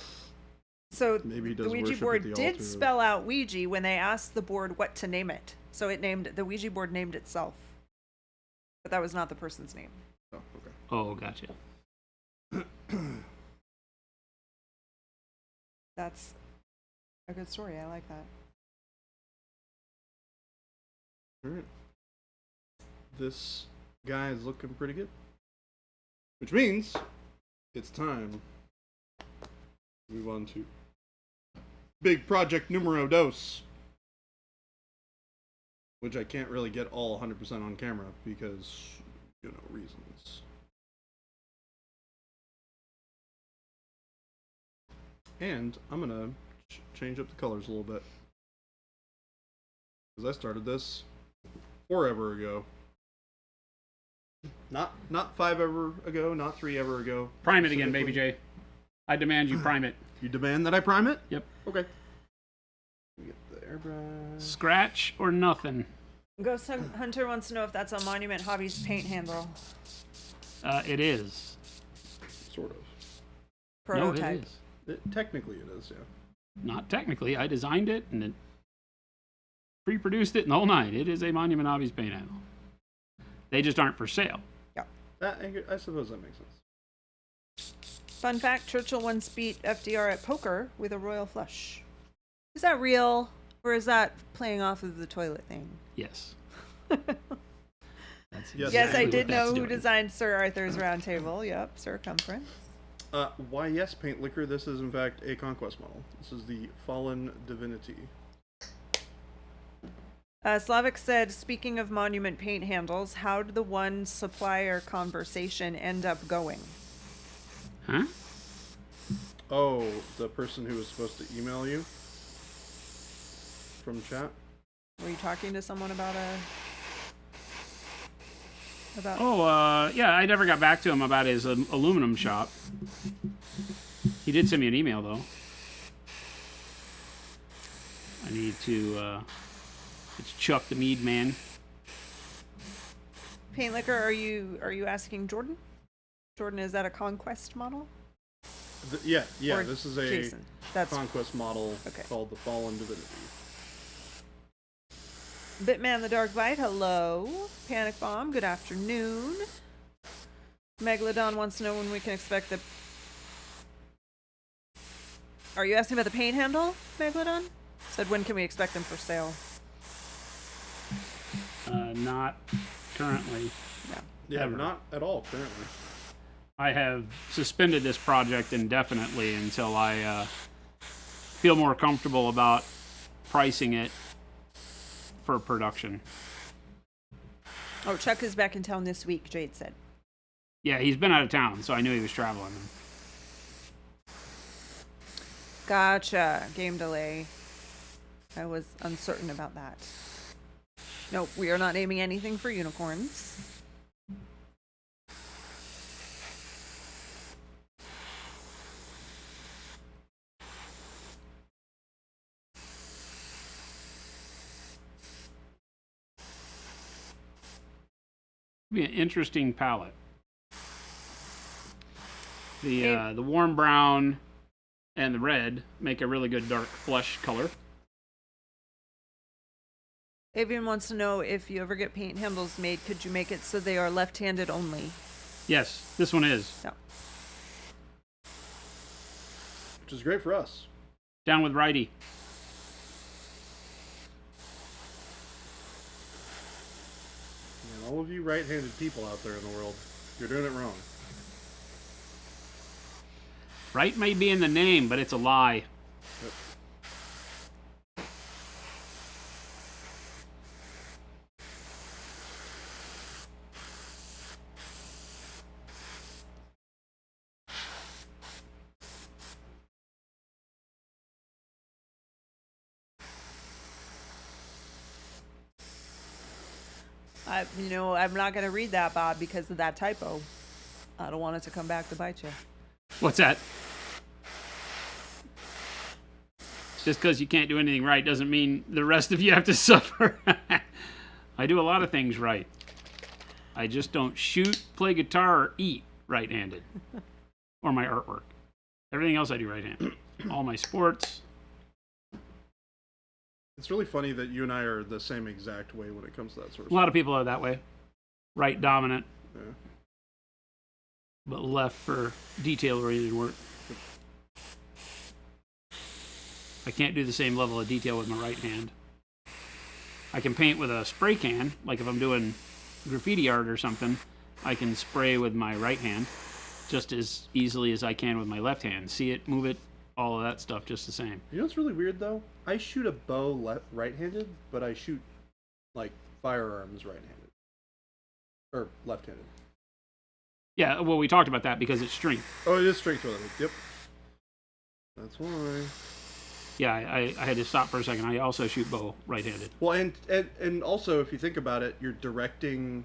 So, Maybe he the does Ouija worship board at the did altar. spell out Ouija when they asked the board what to name it. So the Ouija board named itself. But that was not the person's name. Oh, okay. oh, gotcha. That's a good story. I like that. All right. This guy is looking pretty good. Which means it's time to move on to big project numero dos. Which I can't really get all 100% on camera because, reasons. And I'm gonna change up the colors a little bit. Because I started this forever ago. Not 5 ever ago, not 3 ever ago. Prime it again, Baby J. I demand you prime it. You demand that I prime it? Yep. Okay. Let me get the airbrush. Scratch or nothing. Ghost Hunter wants to know if that's a Monument Hobbies paint handle. It is. Sort of. Prototype. No, it is. Technically it is, yeah. Not technically. I designed it and it pre-produced it in the whole night. It is a Monument Hobbies paint handle. They just aren't for sale. I suppose that makes sense. Fun fact, Churchill once beat FDR at poker with a royal flush. Is that real? Or is that playing off of the toilet thing? Yes. Yes, I did what that's know who doing. designed Sir Arthur's Round Table. Yep, Circumference. Why yes, Paint Liquor, this is in fact a conquest model. This is the Fallen Divinity. Slavic said, speaking of monument paint handles, how did the one supplier conversation end up going? Huh? Oh, the person who was supposed to email you from chat? Were you talking to someone about Yeah, I never got back to him about his aluminum shop. He did send me an email, though. I need to, it's Chuck the Mead Man. Paint Liquor? Are you asking Jordan? Jordan, is that a conquest model? Yeah, Or this is a Jason? That's conquest model Okay. called the Fallen Divinity. Bitman the Dark Bite, hello. Panic Bomb, good afternoon. Megalodon wants to know when we can expect the... Are you asking about the paint handle, Megalodon? Said when can we expect them for sale? Not currently. Yeah, Ever. not at all currently. I have suspended this project indefinitely until I feel more comfortable about pricing it for production. Oh, Chuck is back in town this week, Jade said. Yeah, he's been out of town, so I knew he was traveling. Gotcha. Game delay. I was uncertain about that. Nope, we are not naming anything for unicorns. Be an interesting palette. The warm brown and the red make a really good dark flesh color. Avian wants to know if you ever get paint handles made, could you make it so they are left-handed only? Yes, this one is. No. Which is great for us. Down with righty. And all of you right-handed people out there in the world, you're doing it wrong. Right may be in the name, but it's a lie. Yep. I'm not going to read that, Bob, because of that typo. I don't want it to come back to bite you. What's that? Just because you can't do anything right doesn't mean the rest of you have to suffer. I do a lot of things right. I just don't shoot, play guitar, or eat right-handed. Or my artwork. Everything else I do right-handed. All my sports. It's really funny that you and I are the same exact way when it comes to that sort of A lot of people are that way. Right dominant, stuff. Yeah. but left for detail-oriented work. I can't do the same level of detail with my right hand. I can paint with a spray can, like if I'm doing graffiti art or something, I can spray with my right hand just as easily as I can with my left hand. See it, move it, all of that stuff just the same. You know what's really weird though? I shoot a bow right-handed, but I shoot like firearms right-handed or left-handed. Yeah, well, we talked about that because it's strength. Oh, it is strength related. Yep. That's why. Yeah, I had to stop for a second. I also shoot bow right-handed. Well, and also if you think about it, you're directing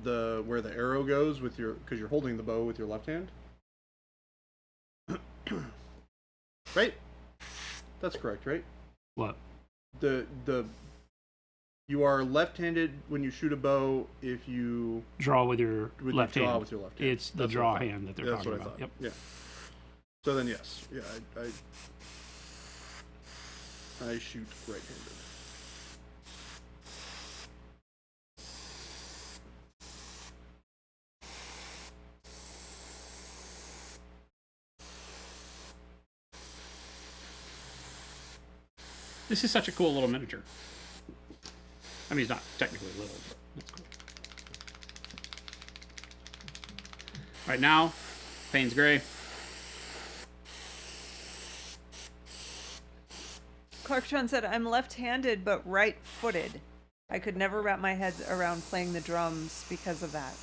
where the arrow goes with because you're holding the bow with your left hand. Right? That's correct, right? What? You are left-handed when you shoot a bow if you Draw with your left draw hand. with your left hand. It's the That's draw what I thought. hand that they're That's talking what I about. thought. Yep. Yeah. So then yes, yeah, I shoot right-handed. This is such a cool little miniature. I mean, it's not technically little, but it's cool. Right now, Payne's Gray. Clarkson said, I'm left-handed but right-footed. I could never wrap my head around playing the drums because of that.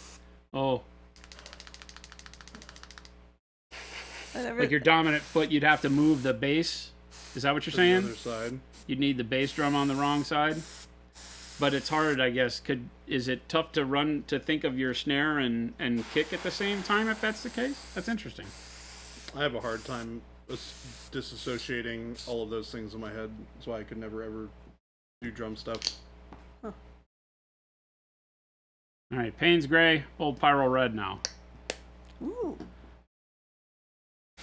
Oh, I never, like your dominant foot, you'd have to move the bass. Is that what you're To the saying? other side. You'd need the bass drum on the wrong side. But it's hard, I guess. Is it tough to think of your snare and kick at the same time if that's the case? That's interesting. I have a hard time disassociating all of those things in my head. That's why I could never ever do drum stuff. All right, Payne's Gray, old Pyro Red now. ooh.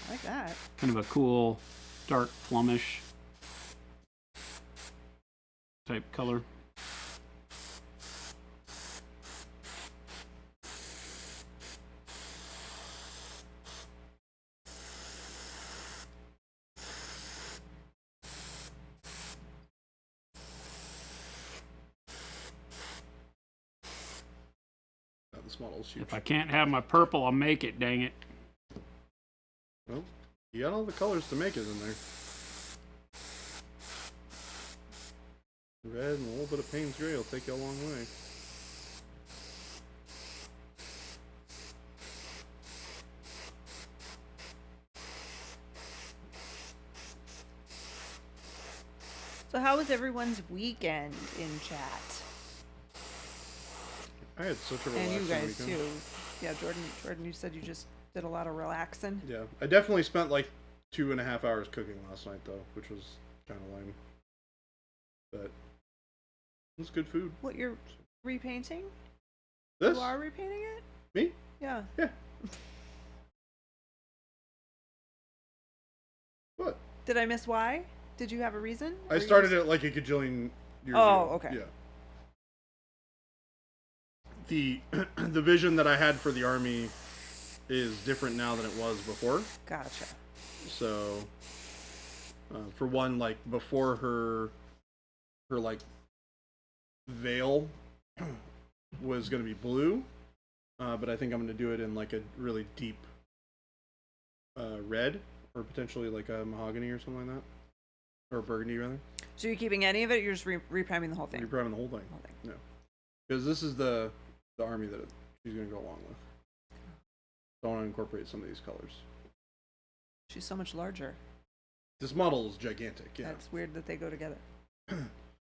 I like that. Kind of a cool, dark plumish type color. This model's huge. If I can't have my purple, I'll make it, dang it. Well, you got all the colors to make it in there. Red and a little bit of Payne's Gray will take you a long way. So how was everyone's weekend in chat? I had such a And relaxing you guys weekend. too. Yeah, Jordan, you said you just did a lot of relaxing. Yeah, I definitely spent like 2.5 hours cooking last night though, which was kind of lame. But it was good food. What, you're repainting? This? You are repainting it? Me? Yeah. Yeah. What? Did I miss why? Did you have a reason? I started it like a gajillion years ago. okay. Yeah. The the vision that I had for the army is different now than it was before. Gotcha. So, for one, like before her like veil was gonna be blue, but I think I'm gonna do it in like a really deep red, or potentially like a mahogany or something like that, or burgundy rather. So you're keeping any of it? You're just repriming the whole thing? Repriming the whole thing. No, because this is the army that she's gonna go along with. So I want to incorporate some of these colors. She's so much larger. This model is gigantic. Yeah. That's weird that they go together.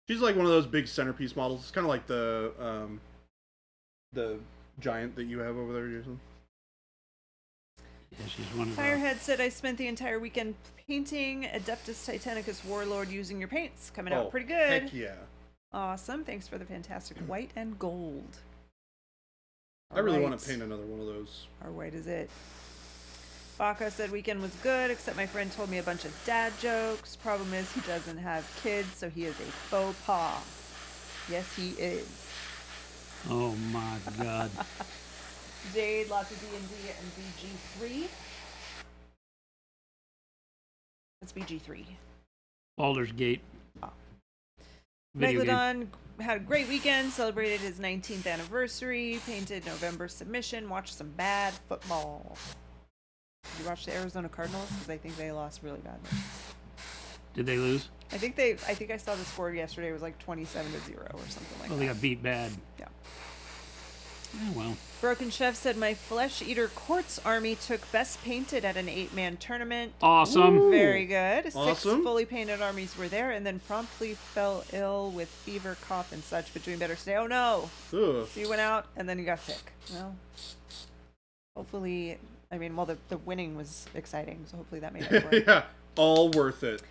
She's like one of those big centerpiece models. It's kind of like the giant that you have over there, Jason. Yeah, she's one of Firehead said, I spent the entire weekend painting Adeptus Titanicus Warlord using your paints. Coming out pretty good. Heck yeah. Awesome. Thanks for the fantastic white and gold. I really want to paint another one of those. How white is it? Baka said weekend was good, except my friend told me a bunch of dad jokes. Problem is he doesn't have kids, so he is a faux pas. Yes, he is. Oh my god. Jade, lots of D&D and BG3. It's BG3. Baldur's Gate. Video game. Megalodon had a great weekend, celebrated his 19th anniversary, painted November submission, watched some bad football. Did you watch the Arizona Cardinals? Because I think they lost really badly. Did they lose? I think I saw the score yesterday. It was like 27-0 or something like that. Oh, they got beat bad. Yeah. Oh, well. Broken Chef said my Flesh Eater Quartz army took best painted at an 8-man tournament. Awesome. Ooh. Very good. Awesome. 6 fully painted armies were there, and then promptly fell ill with fever, cough, and such, but doing better today. Oh no! Ugh. So you went out, and then you got sick. Well, hopefully, I mean, well, the winning was exciting, so hopefully that made it work. Yeah, all worth it.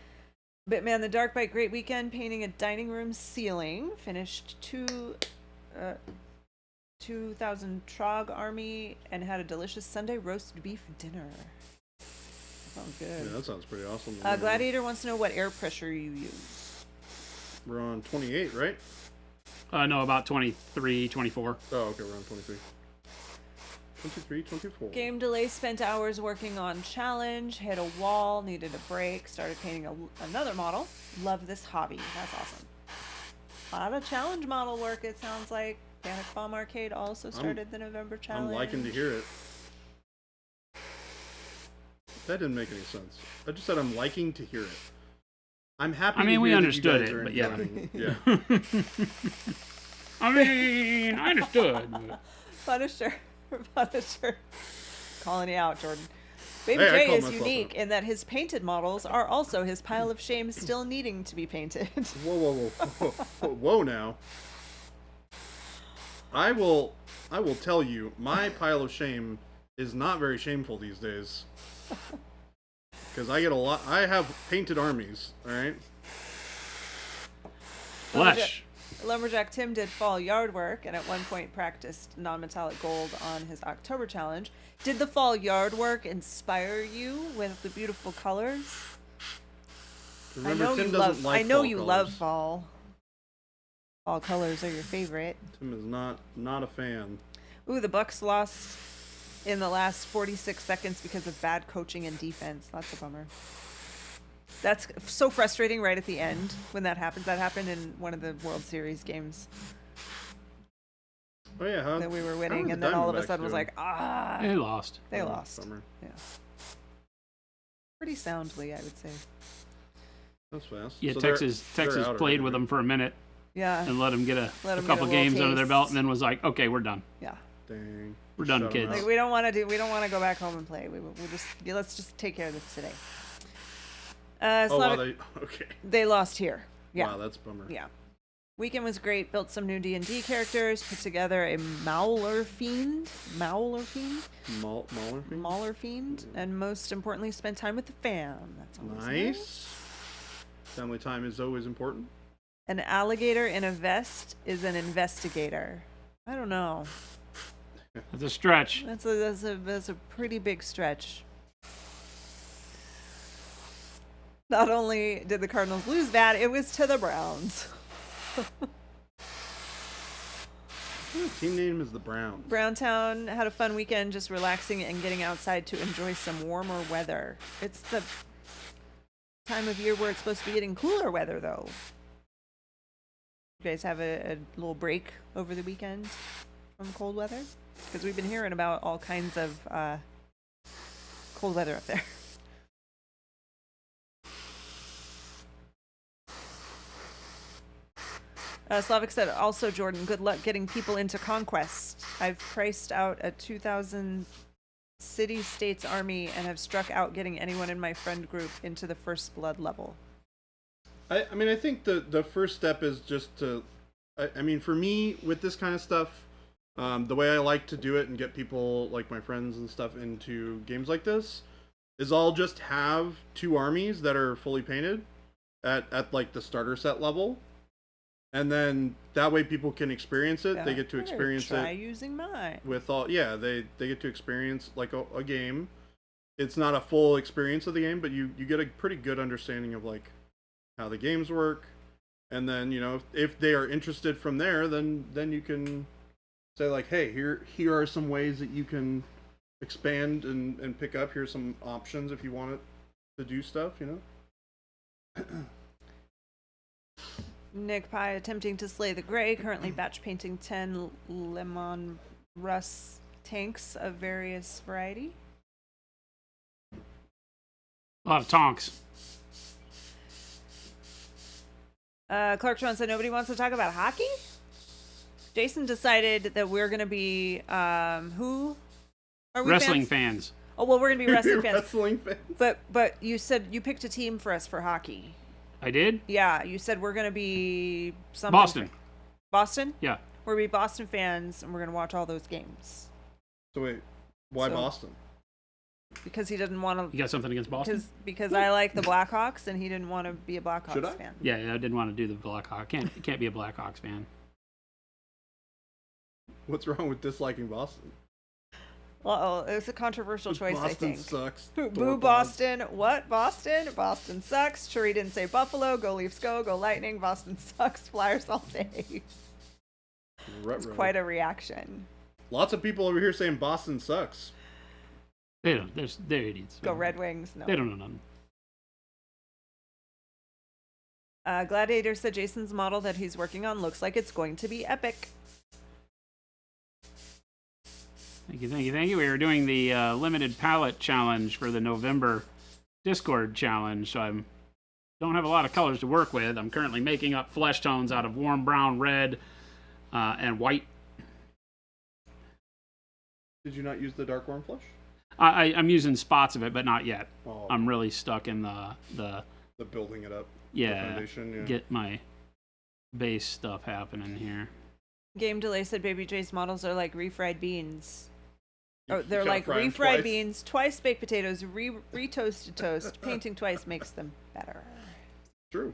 Bitman the Dark Bite, great weekend, painting a dining room ceiling. Finished 2,000 Trog army, and had a delicious Sunday roast beef dinner. Sounds good. Yeah, that sounds pretty awesome. Gladiator wants to know what air pressure you use. We're on 28, right? No, about 23, 24. Oh, okay, we're on 23. 23, 24. Game delay, spent hours working on challenge, hit a wall, needed a break, started painting another model. Love this hobby. That's awesome. A lot of challenge model work, it sounds like. Panic Bomb Arcade also started the November challenge. I'm liking to hear it. That didn't make any sense. I just said I'm liking to hear it. I'm happy. I mean, to we hear understood that you it, guys but yeah. are enjoying it. Yeah. I mean, I understood. Punisher. Calling you out, Jordan. Baby Hey, I J called is myself unique out. in that his painted models are also his pile of shame still needing to be painted. Whoa now. I will tell you, my pile of shame is not very shameful these days. Because I get a lot. I have painted armies, alright? Flesh. Lumberjack Tim did fall yard work and at one point practiced non-metallic gold on his October challenge. Did the fall yard work inspire you with the beautiful colors? Remember, I know Tim you doesn't love. like I know fall you colors. love fall. Fall colors are your favorite. Tim is not a fan. Ooh, the Bucks lost in the last 46 seconds because of bad coaching and defense. That's a bummer. That's so frustrating right at the end when that happens. That happened in one of the World Series games Oh yeah, huh? that we were How winning, are and the then all of a Diamondbacks sudden was doing? like, They lost. they Oh, lost. bummer. Yeah. Pretty soundly, I would say. That's fast. Yeah, So Texas they're Texas out played already, with right? them for a minute Yeah. and let them get a Let 'em get a couple little games under their taste. belt, and then was like, okay, we're done. Yeah. Dang. We're done, Shut 'em kids. out. Like we don't want to go back home and play. Let's just take care of this today. Oh wow, Slavic, okay. they lost here. Yeah. Wow, that's a bummer. Yeah. Weekend was great. Built some new D&D characters. Put together a Mauler Fiend. Mauler thing? Mauler Fiend. And most importantly, spent time with the fam. That's always Nice. Family time is always important. An alligator in a vest is an investigator. I don't know. That's a stretch. That's a pretty big stretch. Not only did the Cardinals lose that, it was to the Browns. Team name is the Browns. Browntown had a fun weekend just relaxing and getting outside to enjoy some warmer weather. It's the time of year where it's supposed to be getting cooler weather, though. You guys have a little break over the weekend from cold weather? Because we've been hearing about all kinds of cold weather up there. Slavic said, also, Jordan, good luck getting people into Conquest. I've priced out a 2,000 city-states army and have struck out getting anyone in my friend group into the first blood level. I mean, I think the first step is just to... I mean, for me, with this kind of stuff, the way I like to do it and get people, like my friends and stuff, into games like this, is I'll just have 2 armies that are fully painted at like, the starter set level. And then that way people can experience it. Yeah. They get to experience Try it using mine. with all. Yeah, they get to experience like a game. It's not a full experience of the game, but you get a pretty good understanding of like how the games work. And then, you know, if they are interested from there, then you can say like, hey, here are some ways that you can expand and pick up. Here's some options if you want it to do stuff, you know. Nick Pye attempting to slay the gray, currently batch painting 10 lemon rust tanks of various variety. A lot of tonks. Clark Tron said nobody wants to talk about hockey. Jason decided that we're going to be who are we? Wrestling fans. Oh well, we're going to be wrestling fans. Wrestling fans. But you said you picked a team for us for hockey. I did? Yeah, you said we're going to be something. Boston. Boston? Yeah. We're going to be Boston fans, and we're going to watch all those games. So wait, why So- Boston? Because he didn't want You to. got something against Boston? Because I like the Blackhawks, and he didn't want to be a Should I? Blackhawks fan. Yeah, I didn't want to do the Blackhawks. Can't be a Blackhawks fan. What's wrong with disliking Boston? Uh-oh, it's a controversial choice, I Boston think. sucks. Boo Boston. What? Boston? Boston sucks. Cherie didn't say Buffalo. Go Leafs go. Go Lightning. Boston sucks. Flyers all day. It's quite a reaction. Lots of people over here saying Boston sucks. They don't. They're idiots. Go Red Wings. No. They don't know nothing. Gladiator said Jason's model that he's working on looks like it's going to be epic. Thank you. We were doing the limited palette challenge for the November Discord challenge, so I don't have a lot of colors to work with. I'm currently making up flesh tones out of warm brown, red, and white. Did you not use the dark warm flush? I'm using spots of it, but not yet. Oh, I'm really stuck in the building it up. yeah, The foundation, yeah. get my base stuff happening here. Game Delay said Baby J's models are like refried beans. You- Oh, you they're gotta like fry 'em refried twice. beans, twice baked potatoes, re-toasted toast. Painting twice makes them better. True.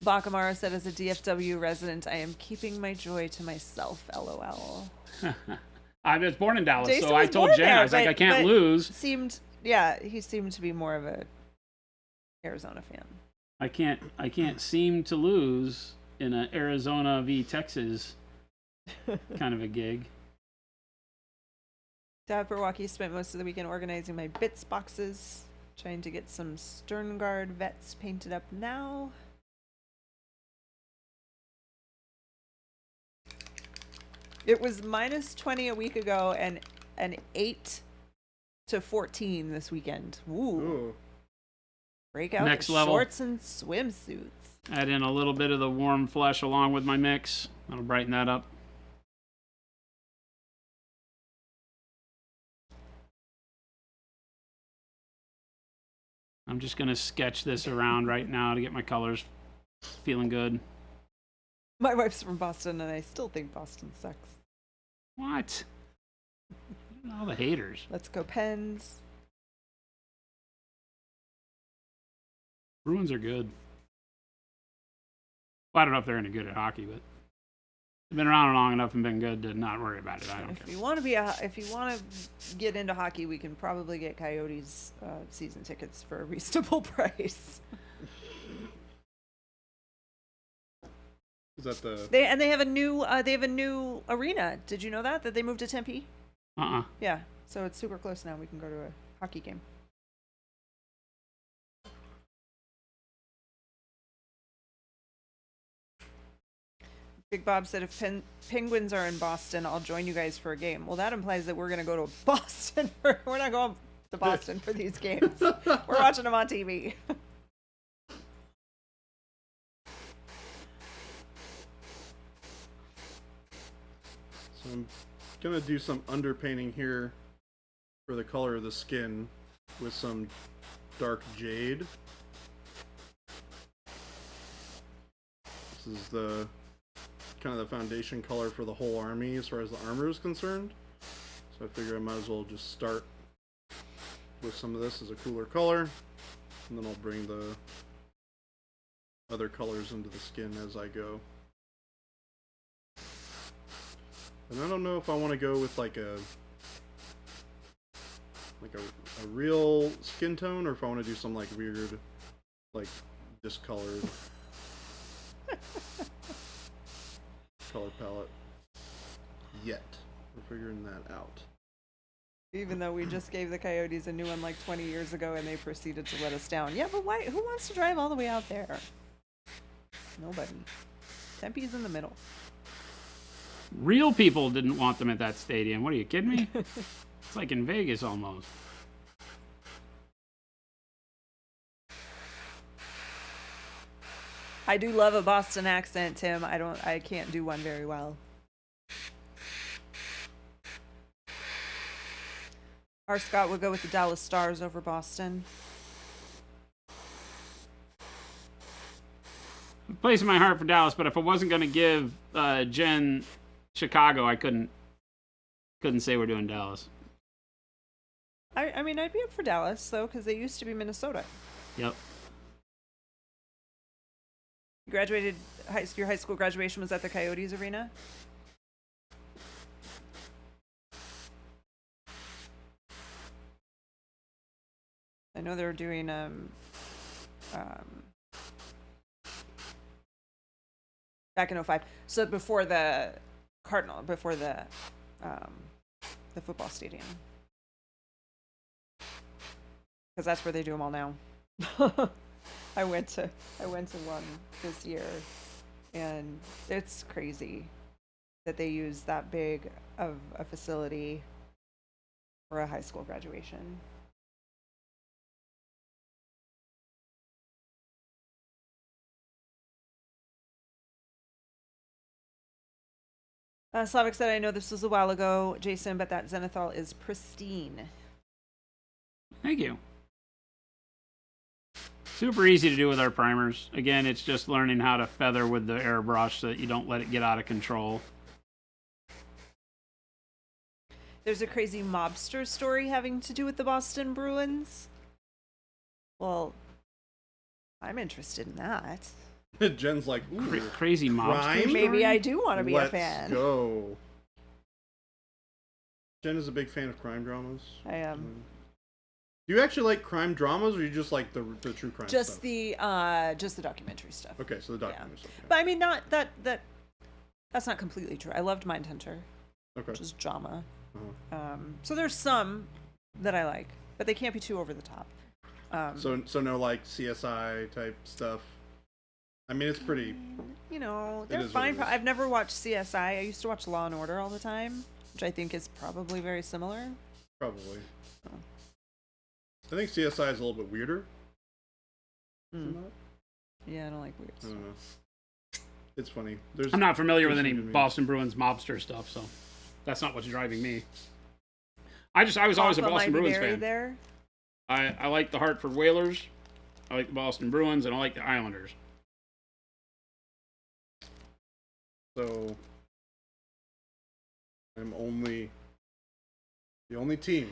Bakamara said, as a DFW resident, I am keeping my joy to myself, LOL. I was born in Dallas, Jason so I was told born Jen, there, I was like, but- I can't but lose. He seemed to be more of a Arizona fan. I can't seem to lose in a Arizona v Texas kind of a gig. Dad Berwacki spent most of the weekend organizing my bits boxes, trying to get some Sterngard vets painted up now. It was minus 20 a week ago and an 8 to 14 this weekend. Ooh. Ooh. Break out Next the level. shorts and swimsuits. Add in a little bit of the warm flesh along with my mix. That'll brighten that up. I'm just going to sketch this around right now to get my colors feeling good. My wife's from Boston, and I still think Boston sucks. What? All the haters. Let's go Pens. Bruins are good. Well, I don't know if they're any good at hockey, but I've been around long enough and been good to not worry about it. I don't If care. you want to get into hockey, we can probably get Coyotes season tickets for a reasonable price. Is that the? They have a new arena. Did you know that they moved to Tempe? Yeah, so it's super close now. We can go to a hockey game. Big Bob said, if Penguins are in Boston, I'll join you guys for a game. Well, that implies that we're going to go to Boston. We're not going to Boston for these games. We're watching them on TV. So I'm gonna do some underpainting here for the color of the skin with some dark jade. This is the kind of the foundation color for the whole army as far as the armor is concerned. So I figure I might as well just start with some of this as a cooler color, and then I'll bring the other colors into the skin as I go. And I don't know if I want to go with like a real skin tone, or if I want to do some like weird, like discolored color palette yet. We're figuring that out. Even though we just gave the Coyotes a new one like 20 years ago and they proceeded to let us down. Yeah, but why? Who wants to drive all the way out there? Nobody. Tempe's in the middle. Real people didn't want them at that stadium. What are you kidding me? It's like in Vegas almost. I do love a Boston accent, Tim. I can't do one very well. R. Scott would go with the Dallas Stars over Boston. Place in my heart for Dallas, but if I wasn't going to give Jen Chicago, I couldn't say we're doing Dallas. I mean, I'd be up for Dallas, though, because they used to be Minnesota. Yep. You graduated, your high school graduation was at the Coyotes arena? I know they were doing back in 05. So before the before the football stadium. Because that's where they do them all now. I went to one this year, and it's crazy that they use that big of a facility for a high school graduation. Slavic said, I know this was a while ago, Jason, but that Zenithal is pristine. Thank you. Super easy to do with our primers. Again, it's just learning how to feather with the airbrush so that you don't let it get out of control. There's a crazy mobster story having to do with the Boston Bruins. Well, I'm interested in that. Jen's like, ooh, Crazy mobster crime? story? Maybe I do want to be Let's a fan. go. Jen is a big fan of crime dramas. I am. Do you actually like crime dramas, or you just like the true crime Just stuff? the documentary stuff. Okay, so the documentary stuff. But I mean, not that's not completely true. I loved Mindhunter, Okay. which is drama. Uh-huh. So there's some that I like, but they can't be too over the top. So no like CSI type stuff. I mean, it's pretty. You know, It they're is what fine. it is. I've never watched CSI. I used to watch Law and Order all the time, which I think is probably very similar. Probably. I think CSI is a little bit weirder. than that. Yeah, I don't like weird I stuff. don't know. It's funny. I'm not familiar with there's any some good Boston Bruins mobster stuff, so that's not what's driving me. I was always a Alpha Boston might be Bruins buried fan. There. I like the Hartford Whalers, I like the Boston Bruins, and I like the Islanders. So I'm the only team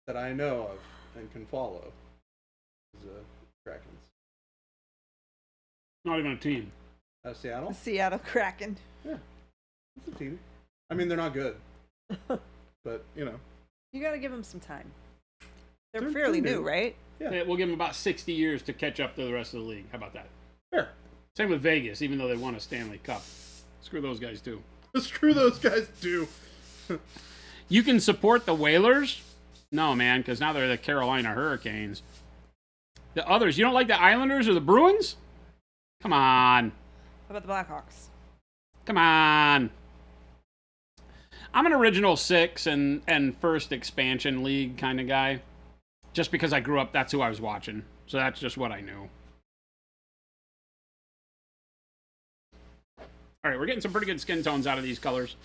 that I know of and can follow is the Krakens. Not even a team. Seattle? Seattle Kraken. Yeah. It's a team. I mean, they're not good. But, you know. You gotta give them some time. They're They're fairly new. new, right? Yeah, we'll give them about 60 years to catch up to the rest of the league. How about that? Fair. Same with Vegas, even though they won a Stanley Cup. Screw those guys, too. Screw those guys, too. You can support the Whalers? No, man, because now they're the Carolina Hurricanes. The others, you don't like the Islanders or the Bruins? Come on. How about the Blackhawks? Come on. I'm an original six and first expansion league kind of guy. Just because I grew up, that's who I was watching. So that's just what I knew. All right, we're getting some pretty good skin tones out of these colors.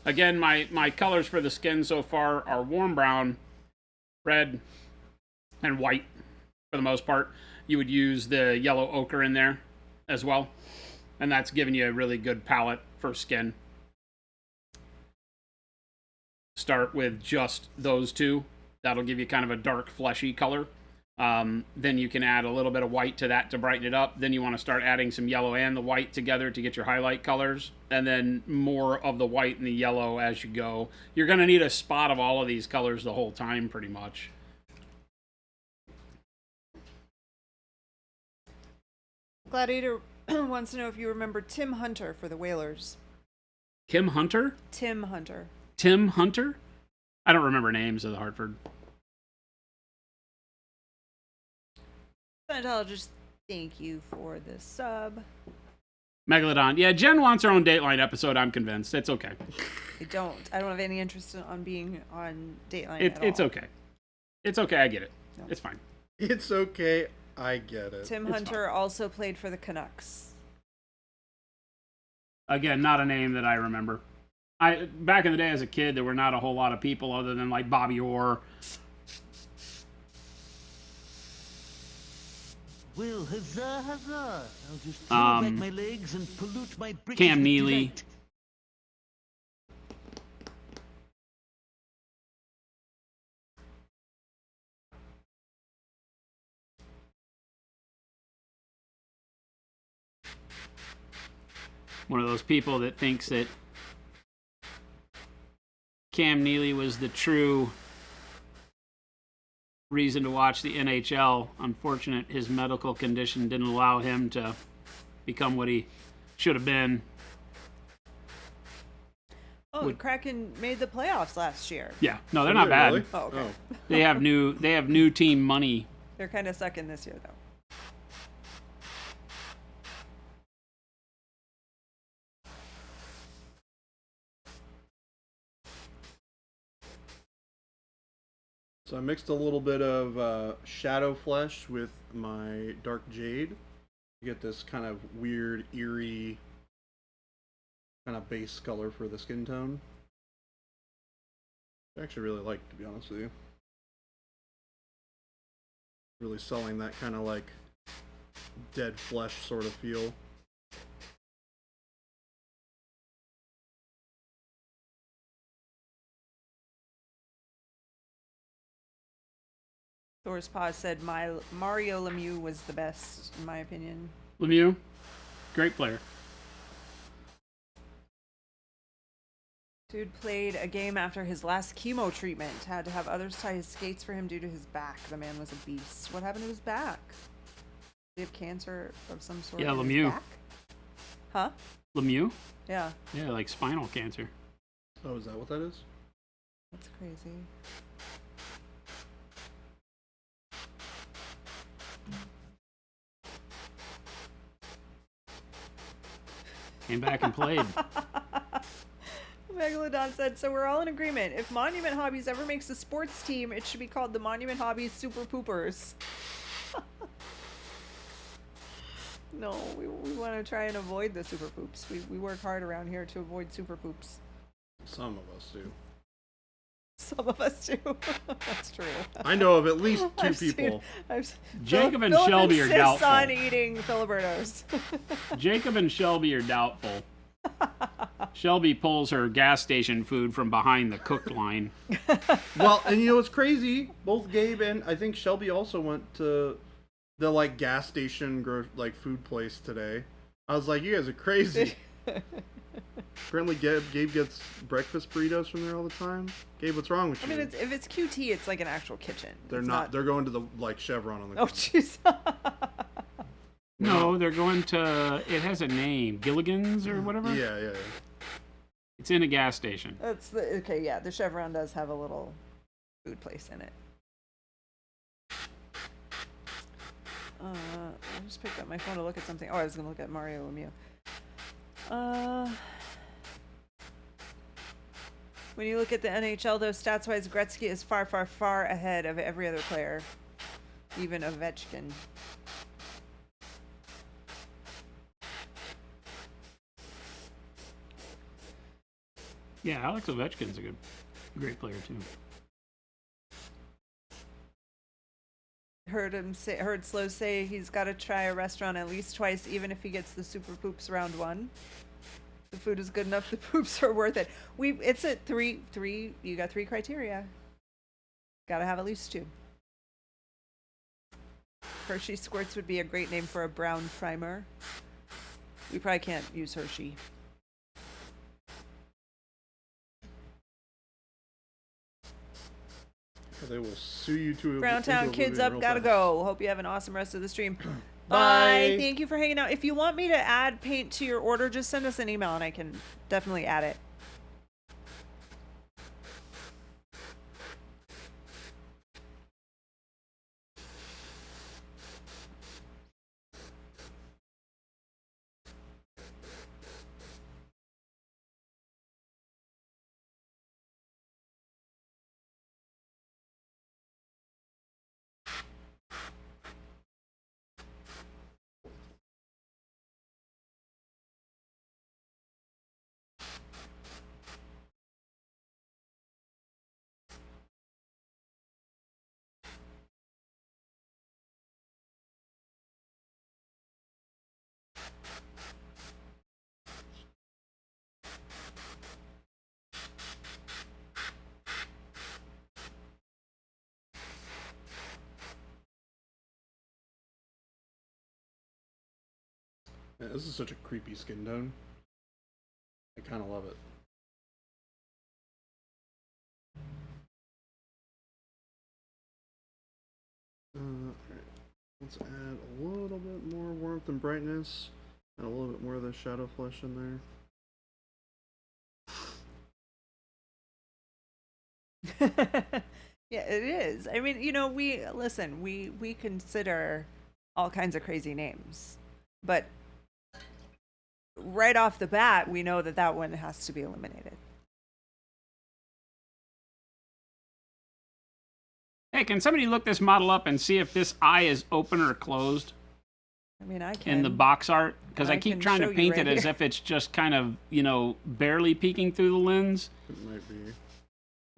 Again, my colors for the skin so far are warm brown, red, and white for the most part. You would use the yellow ochre in there as well. And that's giving you a really good palette for skin. Start with just those two. That'll give you kind of a dark, fleshy color. Then you can add a little bit of white to that to brighten it up. Then you want to start adding some yellow and the white together to get your highlight colors. And then more of the white and the yellow as you go. You're going to need a spot of all of these colors the whole time, pretty much. Gladiator wants to know if you remember Tim Hunter for the Whalers. Kim Hunter? Tim Hunter. Tim Hunter? I don't remember names of the Hartford. Scientologist, thank you for the sub. Megalodon. Yeah, Jen wants her own Dateline episode, I'm convinced. It's okay. I don't have any interest on being on Dateline at all. It's okay. It's okay, I get it. No. It's fine. It's okay. I get it. Tim It's Hunter also played for the Canucks. Again, not a name that I remember. Back in the day as a kid, there were not a whole lot of people other than like Bobby Orr. Well, huzzah, huzzah. I'll just throw back my legs and pollute my britches Cam with Neely. delight. One of those people that thinks that Cam Neely was the true reason to watch the NHL. Unfortunate, his medical condition didn't allow him to become what he should have been. Oh, the Kraken made the playoffs last year. Yeah, no, they're not bad. Really? Oh, okay. Oh. They have new team money. They're kind of sucking this year, though. So I mixed a little bit of Shadow Flesh with my Dark Jade. You get this kind of weird, eerie kind of base color for the skin tone. I actually really like, to be honest with you. Really selling that kind of like dead flesh sort of feel. Thor's Paw said Mario Lemieux was the best, in my opinion. Lemieux, great player. Dude played a game after his last chemo treatment. Had to have others tie his skates for him due to his back. The man was a beast. What happened to his back? Did he have cancer of some sort? Yeah, in his Lemieux. back? Huh? Lemieux? Yeah. Yeah, like spinal cancer. Oh, is that what that is? That's crazy. Came back and played. Megalodon said, so we're all in agreement. If Monument Hobbies ever makes a sports team, it should be called the Monument Hobbies Super Poopers. No, we want to try and avoid the super poops. We work hard around here to avoid super poops. Some of us do. Some of us do. That's true. I know of at least two I've seen- people. Jacob and Philip Shelby are insists doubtful. on eating Filibertos. Jacob and Shelby are doubtful. Shelby pulls her gas station food from behind the cook line. Well, and you know what's crazy? Both Gabe and I think Shelby also went to the like gas station like food place today. I was like, you guys are crazy. Apparently, Gabe gets breakfast burritos from there all the time. Gabe, what's wrong with you? I mean, if it's QT, it's like an actual kitchen. They're It's not. They're going to the Chevron on the. Oh, jeez. No, they're going to. It has a name, Gilligan's or whatever. Yeah. It's in a gas station. That's okay. Yeah, the Chevron does have a little food place in it. I just picked up my phone to look at something. Oh, I was gonna look at Mario Lemieux. When you look at the NHL, though, stats-wise, Gretzky is far, far, far ahead of every other player, even Ovechkin. Yeah, Alex Ovechkin's a great player too. Heard Slow say he's got to try a restaurant at least twice, even if he gets the super poops round one. The food is good enough. The poops are worth it. It's a three. You got 3 criteria. Got to have at least 2. Hershey Squirts would be a great name for a brown primer. We probably can't use Hershey. They will sue you to Browntown kids up, gotta go. Hope you have an awesome rest of the stream. Bye. Thank you for hanging out. If you want me to add paint to your order, just send us an email and I can definitely add it. Man, this is such a creepy skin tone. I kind of love it. Alright. Let's add a little bit more warmth and brightness. And a little bit more of the shadow flesh in there. Yeah, it is. I mean, we consider all kinds of crazy names, but right off the bat, we know that one has to be eliminated. Hey, can somebody look this model up and see if this eye is open or closed I mean, I can. in the box art? Because I I keep can trying show to you paint right it as here. if it's just kind of, barely peeking through the lens. It might be.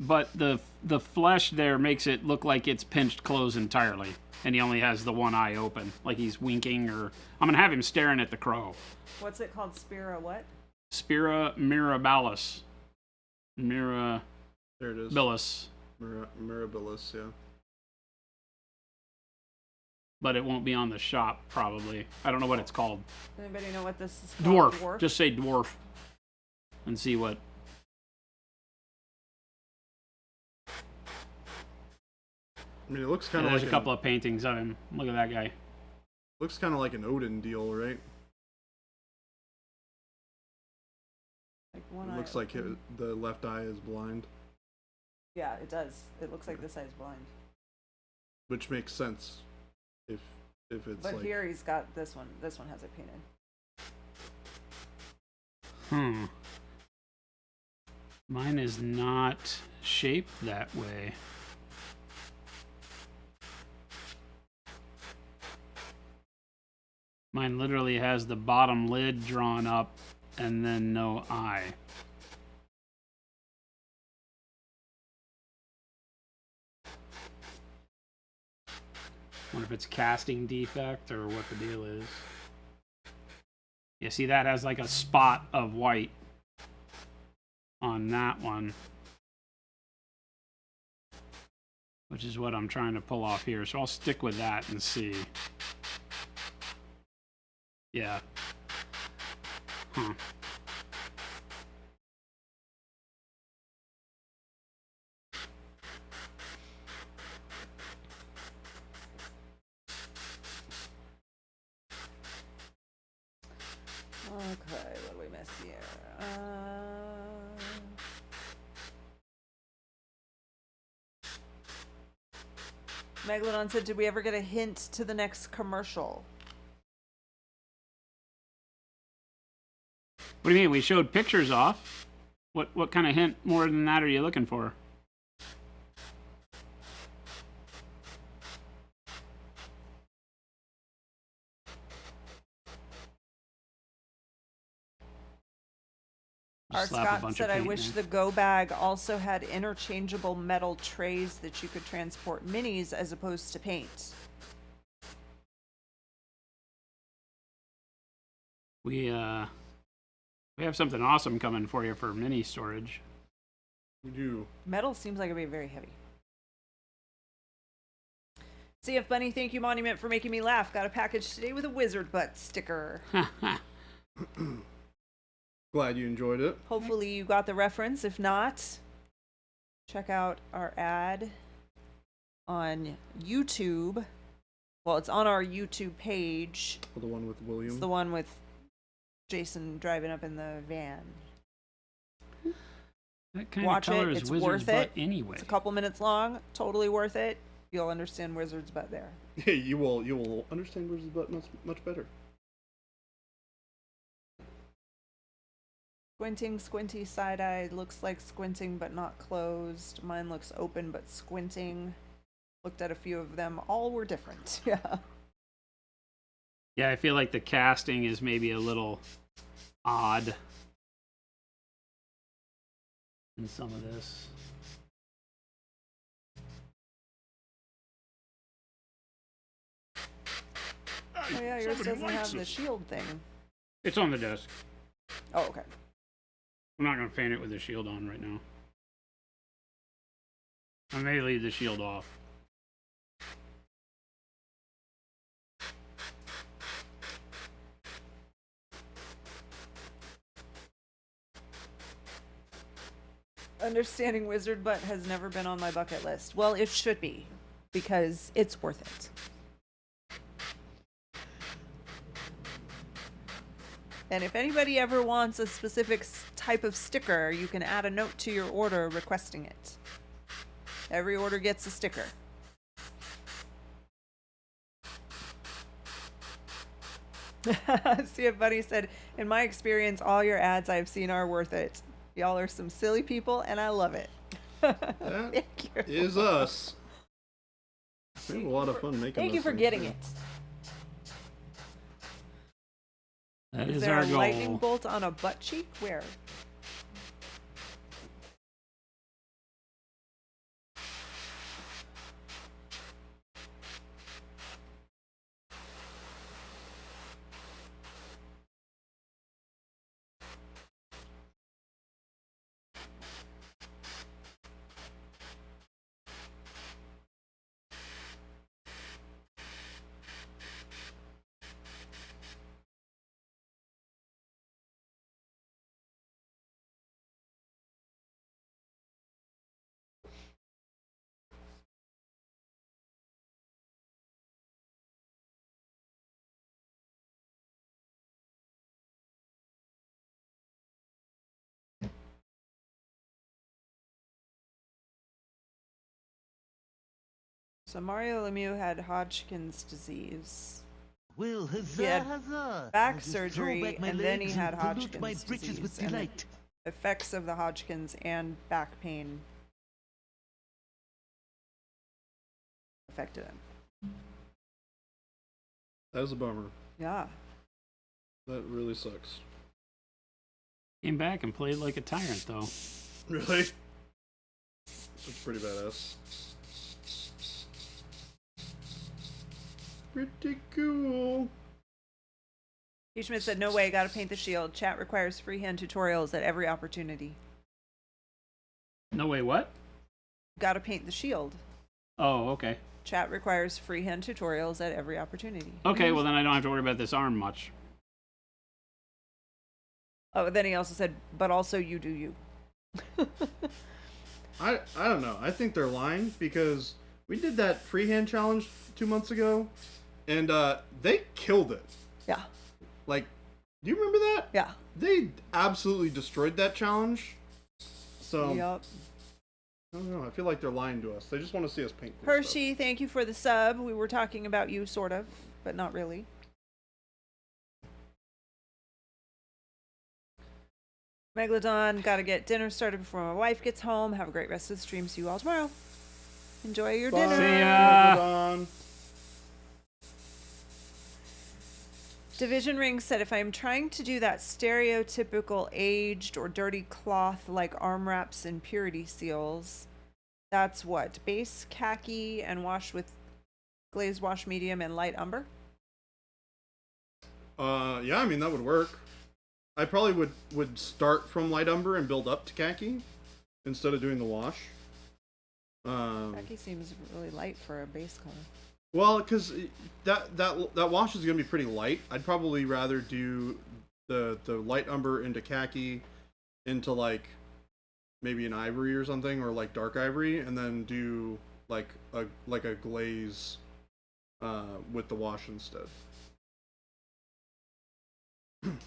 But the flesh there makes it look like it's pinched closed entirely. And he only has the one eye open, like he's winking or... I'm going to have him staring at the crow. What's it called? Spira what? Spira mirabilis. There it is. Mirabilis. Mirabilis, yeah. But it won't be on the shop, probably. I don't know what it's called. Anybody know what this is called? Dwarf. Just say dwarf. And see what... I mean, it looks kind of There's like a couple of paintings of him. Look at that guy. Looks kind of like an Odin deal, right? Like one It eye looks like open. the left eye is blind, Yeah, it does. It looks like this eye's blind. which makes sense if it's But like here he's got this one. This one has it painted. Mine is not shaped that way. Mine literally has the bottom lid drawn up and then no eye. Wonder if it's casting defect or what the deal is. Yeah, see, that has like a spot of white on that one, which is what I'm trying to pull off here. So I'll stick with that and see. Yeah. Huh. Okay, what do we miss here? Megalodon said, did we ever get a hint to the next commercial? What do you mean? We showed pictures off. What kind of hint more than that are you looking for? Our Just slap a Scott bunch said, of I paint wish there. the Go Bag also had interchangeable metal trays that you could transport minis as opposed to paint. We have something awesome coming for you for mini storage. We do. Metal seems like it'd be very heavy. CF Bunny, thank you, Monument, for making me laugh. Got a package today with a wizard butt sticker. Glad you enjoyed it. Hopefully you got the reference. If not, check out our ad on YouTube. Well, it's on our YouTube page. The one with William. It's the one with Jason driving up in the van. That kind Watch of color it. is It's wizard's worth butt it. anyway. It's a couple minutes long. Totally worth it. You'll understand wizard's butt there. Yeah, you will understand Wizard's butt much better. Squinting, squinty, side-eye. Looks like squinting but not closed. Mine looks open but squinting. Looked at a few of them. All were different. Yeah. Yeah, I feel like the casting is maybe a little odd in some of this. Hey, Oh yeah, yours somebody doesn't likes have the us. shield thing. It's on the desk. Oh, okay. I'm not going to paint it with the shield on right now. I may leave the shield off. Understanding wizard butt has never been on my bucket list. Well, it should be, because it's worth it. And if anybody ever wants a specific type of sticker, you can add a note to your order requesting it. Every order gets a sticker. See if Buddy said, in my experience, all your ads I've seen are worth it. Y'all are some silly people, and I love it. That Thank you. is us. We have a lot of fun making Thank you those for things, getting too. it. That Is is there our a goal. lightning bolt on a butt cheek? Where? So Mario Lemieux had Hodgkin's disease. Well, huzzah, He had huzzah! back I'll just surgery, throw back my and then he legs had and pollute Hodgkin's my britches with disease, and delight. Effects of the Hodgkin's and back pain affected him. That was a bummer. Yeah. That really sucks. Came back and played like a tyrant, though. Really? That's pretty badass. Pretty cool. T. Schmidt said, no way, gotta paint the shield. Chat requires freehand tutorials at every opportunity. No way, what? Gotta paint the shield. Oh, okay. Chat requires freehand tutorials at every opportunity. Okay, well then I don't have to worry about this arm much. Oh, then he also said, but also you do you. I don't know. I think they're lying because we did that freehand challenge 2 months ago, and they killed it. Yeah. Like, do you remember that? Yeah. They absolutely destroyed that challenge. So Yup. I don't know. I feel like they're lying to us. They just want to see us paint. Cool Hershey, thank you for the sub. We were talking about you, sort of, but not really. Megalodon, gotta get dinner started before my wife gets home. Have a great rest of the stream. See you all tomorrow. Enjoy your stuff. dinner. See ya. Megalodon. Division Ring said, if I'm trying to do that stereotypical aged or dirty cloth like arm wraps and purity seals, that's what? Base khaki and wash with glazed wash medium and light umber? Yeah, I mean that would work. I probably would start from light umber and build up to khaki instead of doing the wash. Khaki seems really light for a base color. Well, because that wash is gonna be pretty light. I'd probably rather do the light umber into khaki, into like maybe an ivory or something, or like dark ivory, and then do like a glaze with the wash instead.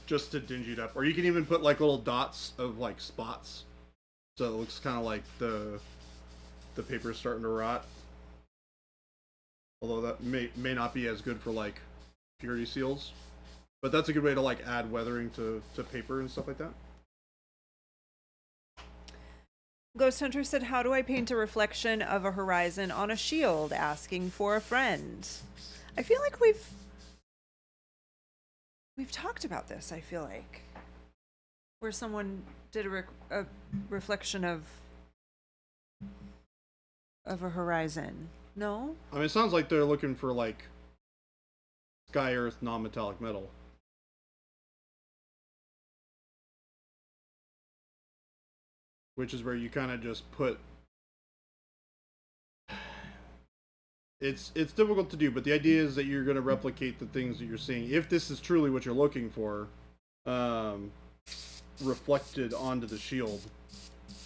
Just to dingy it up, or you can even put like little dots of like spots, so it looks kind of like the paper's starting to rot. Although that may not be as good for like purity seals, but that's a good way to like add weathering to paper and stuff like that. Ghost Hunter said, how do I paint a reflection of a horizon on a shield? Asking for a friend. I feel like we've talked about this, I feel like. Where someone did a reflection of a horizon. No? I mean, it sounds like they're looking for like sky earth non-metallic metal. Which is where you kind of just put... It's difficult to do, but the idea is that you're going to replicate the things that you're seeing. If this is truly what you're looking for, reflected onto the shield,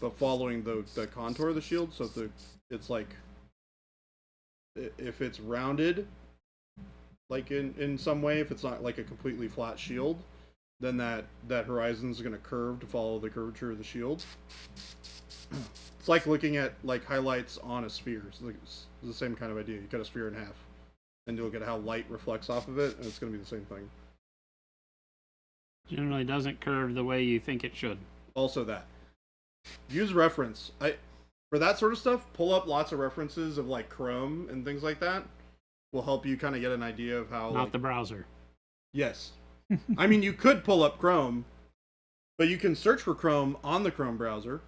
but following the contour of the shield, so it's like... If it's rounded, like in some way, if it's not like a completely flat shield, then that horizon is going to curve to follow the curvature of the shield. It's like looking at like highlights on a sphere. It's the same kind of idea. You cut a sphere in half, and you look at how light reflects off of it, and it's going to be the same thing. Generally doesn't curve the way you think it should. Also that. Use reference. For that sort of stuff, pull up lots of references of like Chrome and things like that. Will help you kind of get an idea of how... Not the browser. Yes. I mean, you could pull up Chrome, but you can search for Chrome on the Chrome browser.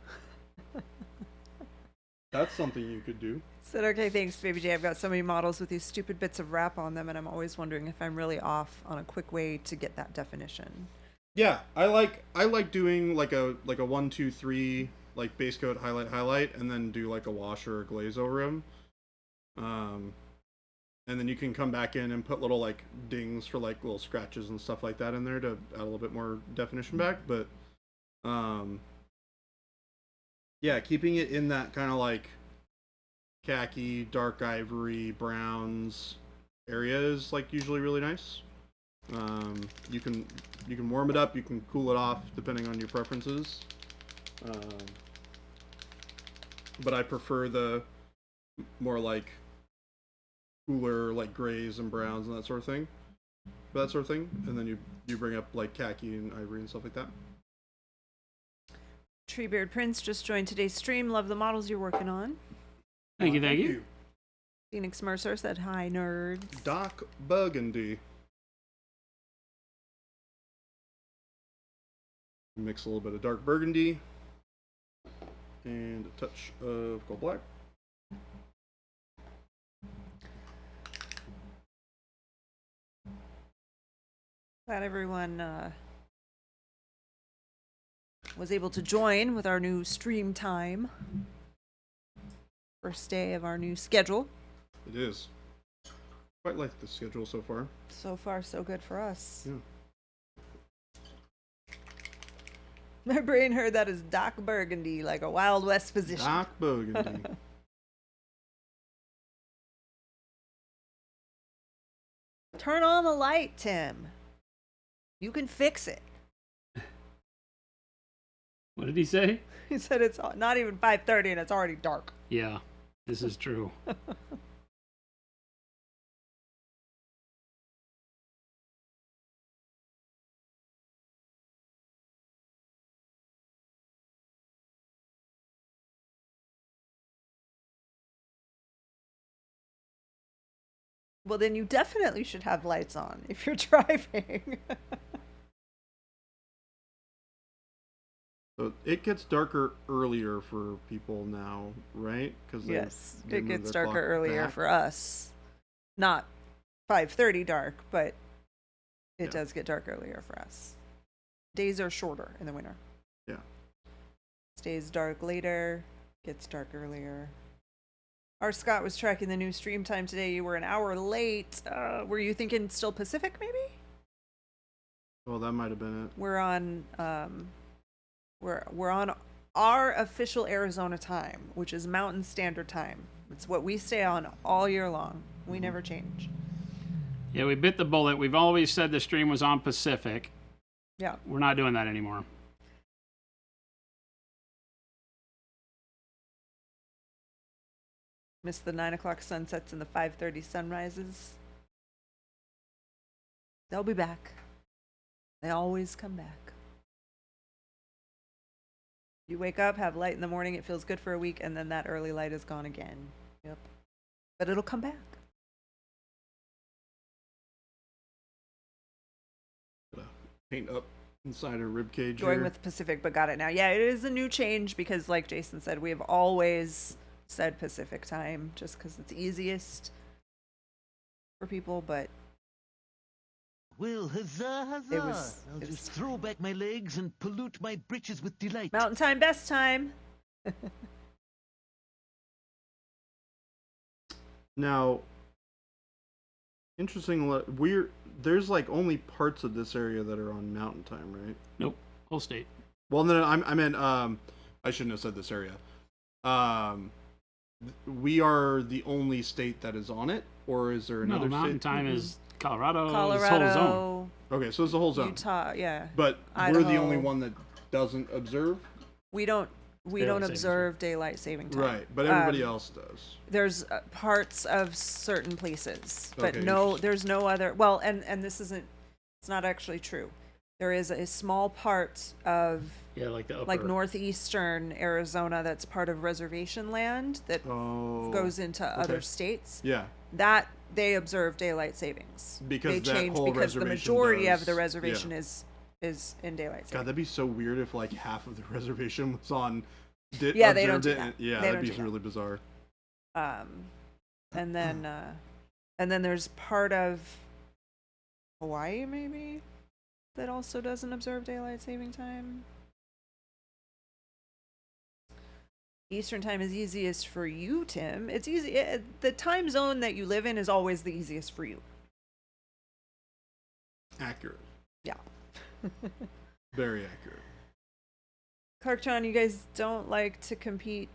That's something you could do. Said, okay, thanks, Baby J. I've got so many models with these stupid bits of wrap on them, and I'm always wondering if I'm really off on a quick way to get that definition. Yeah, I like doing like a 1, 2, 3 like base coat highlight, and then do like a wash or a glaze over them. And then you can come back in and put little like dings for like little scratches and stuff like that in there to add a little bit more definition back. But yeah, keeping it in that kind of like khaki, dark ivory, browns area is like usually really nice. You can warm it up, you can cool it off depending on your preferences. But I prefer the more like cooler like grays and browns and that sort of thing. And then you bring up like khaki and ivory and stuff like that. Treebeard Prince just joined today's stream. Love the models you're working on. Thank you. Phoenix Mercer said, hi, nerds. Doc Burgundy. Mix a little bit of dark burgundy and a touch of gold black. Glad everyone was able to join with our new stream time. First day of our new schedule. It is. Quite like the schedule so far. So far, so good for us. Yeah. My brain heard that as Doc Burgundy, like a Wild West physician. Doc Burgundy. Turn on the light, Tim. You can fix it. What did he say? He said it's not even 5:30 and it's already dark. Yeah, this is true. Well, then you definitely should have lights on if you're driving. So it gets darker earlier for people now, right? Because Yes, it gets darker earlier for us. Not 5:30 dark, but it does get dark earlier for us. Days are shorter in the winter. Yeah. Stays dark later, gets dark earlier. Our Scott was tracking the new stream time today. You were an hour late. Were you thinking still Pacific, maybe? Well, that might have been it. We're on we're on our official Arizona time, which is Mountain Standard Time. It's what we stay on all year long. We never change. Yeah, we bit the bullet. We've always said the stream was on Pacific. Yeah. We're not doing that anymore. Miss the 9 o'clock sunsets and the 5:30 sunrises. They'll be back. They always come back. You wake up, have light in the morning, it feels good for a week, and then that early light is gone again. Yep. But it'll come back. Paint up inside a rib cage. Going here. with Pacific, but got it now. Yeah, it is a new change because, like Jason said, we have always said Pacific time just because it's easiest for people, but Well, huzzah, huzzah! It was- I'll it just was- throw back my legs and pollute my britches with delight. mountain time, best time. Now, interesting. There's like only parts of this area that are on mountain time, right? Nope, whole state. Well, no, I meant I shouldn't have said this area. We are the only state that is on it, or is there another No, mountain state? time is Colorado. This whole zone. Colorado, Okay, so it's the whole zone. Utah, yeah. But we're the Idaho. only one that doesn't observe. We don't Daylight saving observe daylight saving time. Right, but everybody else does. There's parts of certain places, but Okay, no, interesting. there's no other. Well, and this isn't. It's not actually true. There is a small part of Yeah, like the upper. like northeastern Arizona that's part of reservation land that Oh. goes into other okay. states. Yeah. That they observe daylight savings. Because they that change whole because the reservation majority of does- the reservation yeah. is in daylight God, savings. that'd be so weird if like half of the reservation was on. Yeah, they don't observed do it that. and- yeah, They that'd don't be do that. really bizarre. And then there's part of Hawaii maybe that also doesn't observe daylight saving time. Eastern time is easiest for you, Tim. It's easy. The time zone that you live in is always the easiest for you. Accurate. Yeah. Very accurate. Clarkton, you guys don't like to compete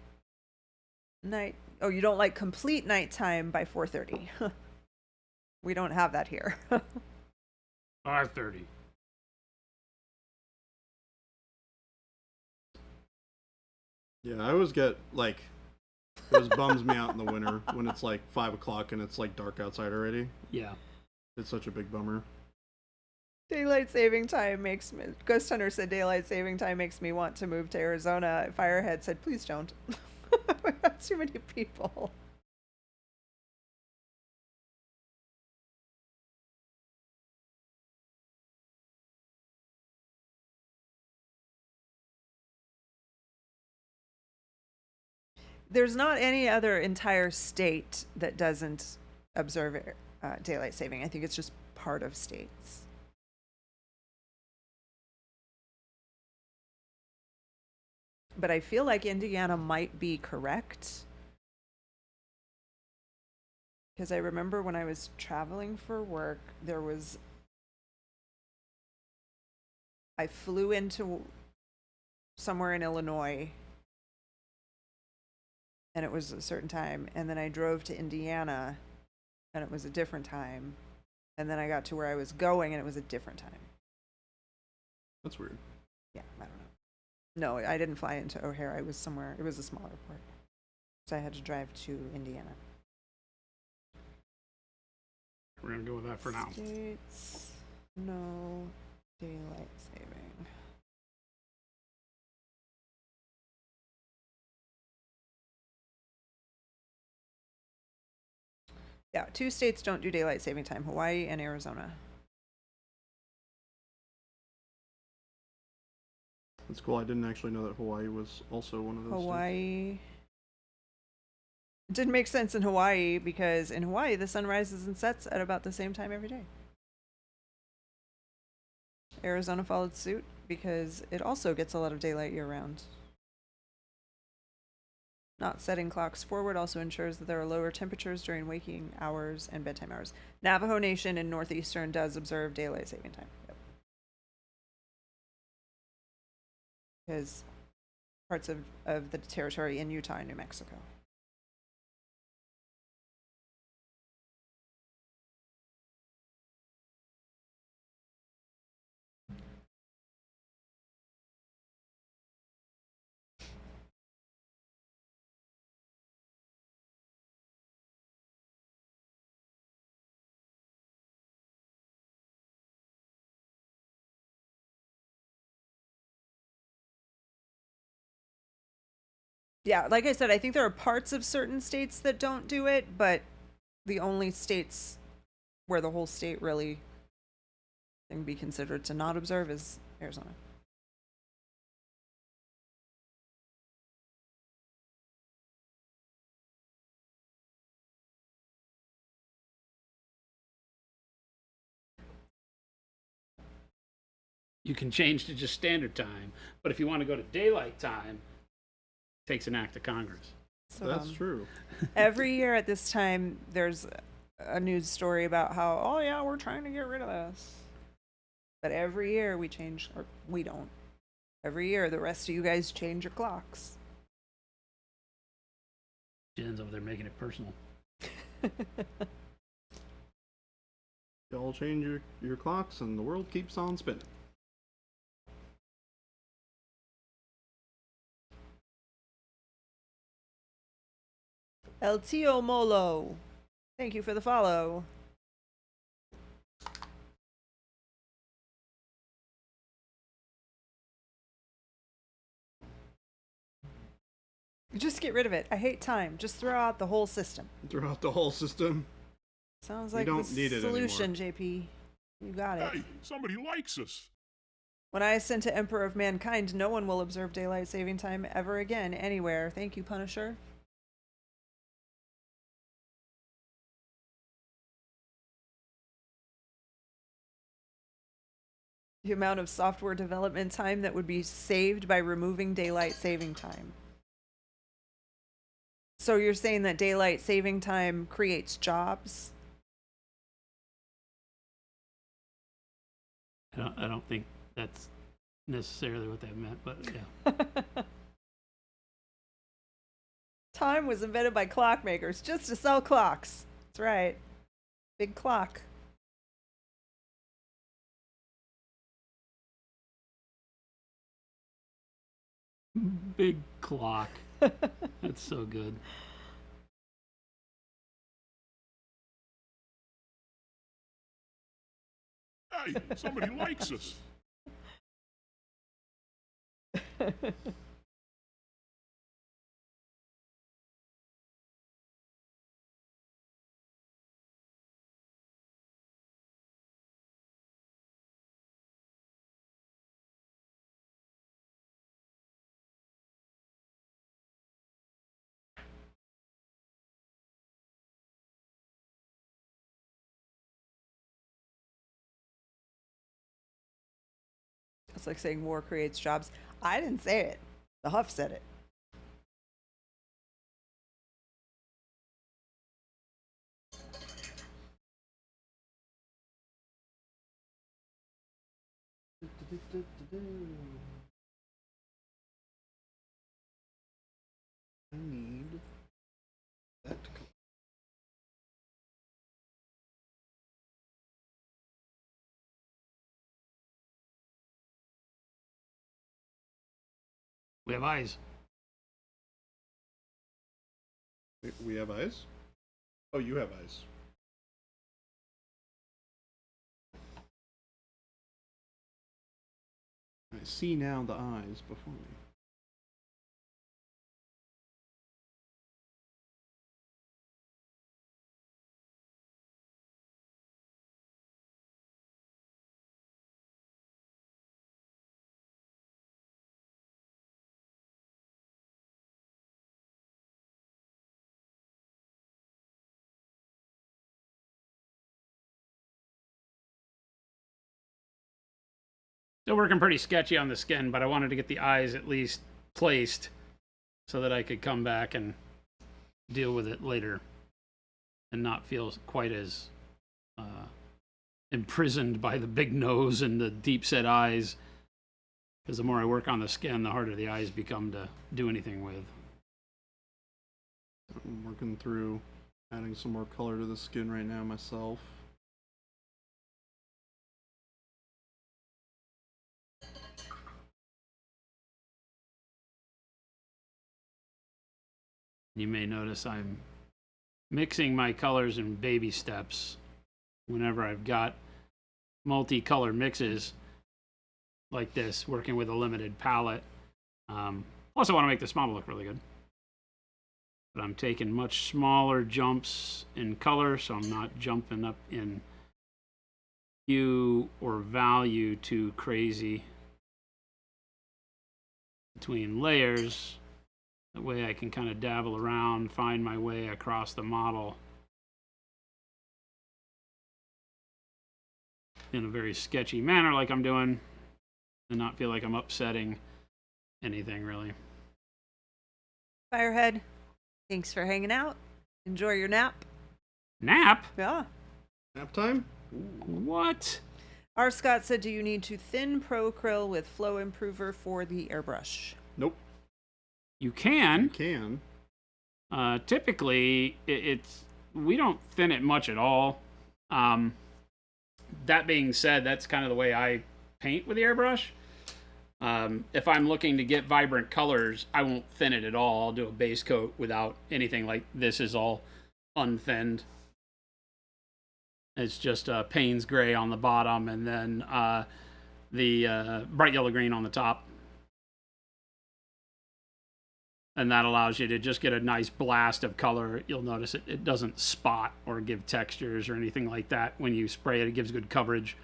night. Oh, you don't like complete nighttime by 4:30. We don't have that here. 5:30. Yeah, I always get like it always bums me out in the winter when it's like 5 o'clock and it's like dark outside already. Yeah. It's such a big bummer. Daylight saving time makes me. Ghost Hunter said daylight saving time makes me want to move to Arizona. Firehead said, please don't. We have too many people. There's not any other entire state that doesn't observe daylight saving. I think it's just part of states. But I feel like Indiana might be correct. Because I remember when I was traveling for work, I flew into somewhere in Illinois, and it was a certain time, and then I drove to Indiana, and it was a different time, and then I got to where I was going, and it was a different time. That's weird. Yeah, I don't know. No, I didn't fly into O'Hare. I was somewhere. It was a smaller port, so I had to drive to Indiana. We're gonna go with that for now. States, no daylight saving. Yeah, 2 states don't do daylight saving time: Hawaii and Arizona. That's cool. I didn't actually know that Hawaii was also one of those. Hawaii. It didn't make sense in Hawaii because in Hawaii the sun rises and sets at about the same time every day. Arizona followed suit because it also gets a lot of daylight year round. Not setting clocks forward also ensures that there are lower temperatures during waking hours and bedtime hours. Navajo Nation in Northeastern does observe daylight saving time. Yep. Because parts of the territory in Utah and New Mexico. Yeah, like I said, I think there are parts of certain states that don't do it, but the only states where the whole state really can be considered to not observe is Arizona. You can change to just standard time, but if you want to go to daylight time, it takes an act of Congress. So, That's true. every year at this time, there's a news story about how, oh yeah, we're trying to get rid of this. But every year we change, or we don't. Every year, the rest of you guys change your clocks. Jen's over there making it personal. Y'all change your clocks and the world keeps on spinning. El Tio Molo, thank you for the follow. Just get rid of it. I hate time. Just throw out the whole system. Throughout the whole system. Sounds We like don't the need it solution, JP. You got it. Hey, somebody likes us. When I ascend to Emperor of Mankind, no one will observe daylight saving time ever again, anywhere. Thank you, Punisher. The amount of software development time that would be saved by removing daylight saving time. So you're saying that daylight saving time creates jobs? I don't think that's necessarily what that meant, but yeah. Time was invented by clockmakers just to sell clocks. That's right. Big clock. Big clock. That's so good. Hey, somebody likes us. It's like saying war creates jobs. I didn't say it. The Huff said it. We have eyes. We have eyes? Oh, you have eyes. I see now the eyes before me. Still working pretty sketchy on the skin, but I wanted to get the eyes at least placed so that I could come back and deal with it later and not feel quite as imprisoned by the big nose and the deep set eyes. Because the more I work on the skin, the harder the eyes become to do anything with. I'm working through adding some more color to the skin right now myself. You may notice I'm mixing my colors in baby steps whenever I've got multicolor mixes like this, working with a limited palette. Also want to make this model look really good. But I'm taking much smaller jumps in color, so I'm not jumping up in hue or value too crazy between layers. That way I can kind of dabble around, find my way across the model in a very sketchy manner like I'm doing, and not feel like I'm upsetting anything really. Firehead, thanks for hanging out. Enjoy your nap. Nap? Yeah. Nap time? What? R. Scott said, do you need to thin Pro Acryl with Flow Improver for the airbrush? Nope. You can. You can. Typically, it's we don't thin it much at all. That being said, that's kind of the way I paint with the airbrush. If I'm looking to get vibrant colors, I won't thin it at all. I'll do a base coat without anything. Like this is all unthinned. It's just Payne's gray on the bottom, and then the bright yellow green on the top. And that allows you to just get a nice blast of color. You'll notice it doesn't spot or give textures or anything like that when you spray it. It gives good coverage.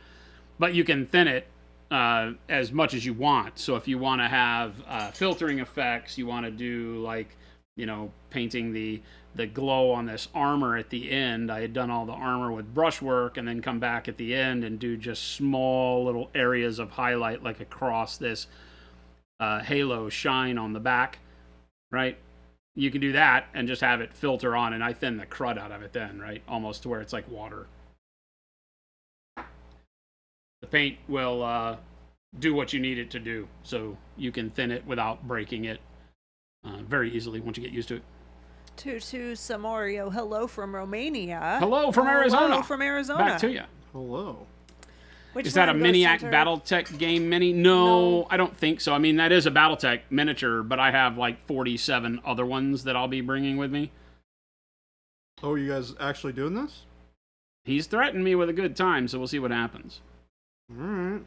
But you can thin it as much as you want. So if you want to have filtering effects, you want to do like, you know, painting the glow on this armor at the end. I had done all the armor with brushwork and then come back at the end and do just small little areas of highlight like across this halo shine on the back. Right? You can do that and just have it filter on, and I thin the crud out of it then, right? Almost to where it's like water. The paint will do what you need it to do, so you can thin it without breaking it very easily once you get used to it. Tutu Samorio, hello from Romania. Hello from Arizona. Hello from Arizona. Back to you. Hello. Which Is that a one goes Miniac center? Battletech game mini? No, I don't think so. I mean, that is a Battletech miniature, but I have like 47 other ones that I'll be bringing with me. Oh, you guys actually doing this? He's threatened me with a good time, so we'll see what happens. All right.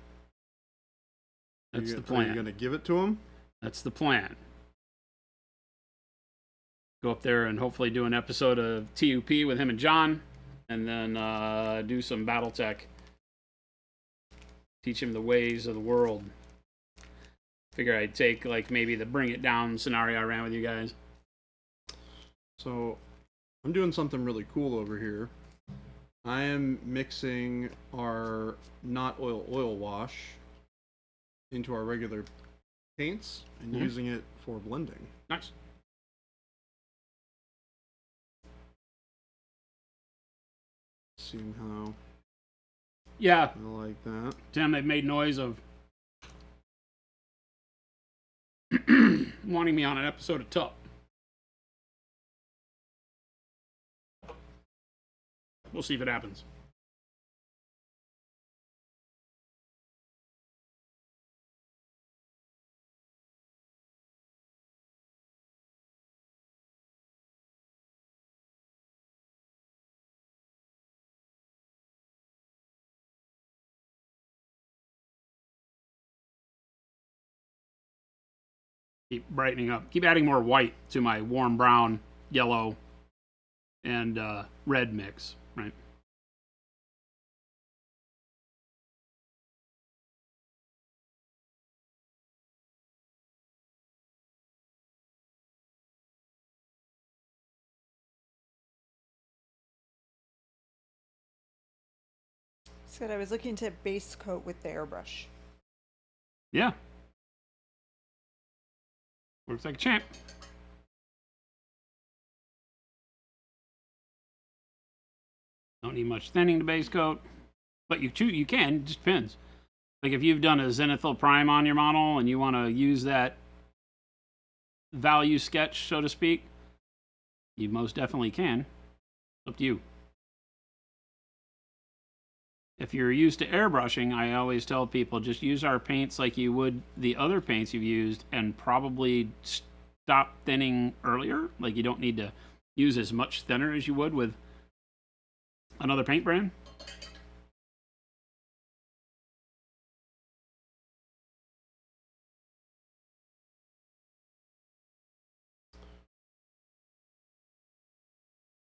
That's the Are plan. you going to give it to him? That's the plan. Go up there and hopefully do an episode of TUP with him and John, and then do some Battletech. Teach him the ways of the world. Figure I'd take like maybe the bring it down scenario I ran with you guys. So, I'm doing something really cool over here. I am mixing our not oil wash into our regular paints and using it for blending. Nice. Seeing how Yeah, I like that. Tim, they've made noise of wanting me on an episode of Tup. We'll see if it happens. Keep brightening up. Keep adding more white to my warm brown, yellow, and red mix, right? Said I was looking to base coat with the airbrush. Yeah. Works like a champ. Don't need much thinning to base coat, but you can. It just depends. Like if you've done a zenithal prime on your model and you want to use that value sketch, so to speak, you most definitely can. Up to you. If you're used to airbrushing, I always tell people just use our paints like you would the other paints you've used and probably stop thinning earlier. Like you don't need to use as much thinner as you would with another paint brand.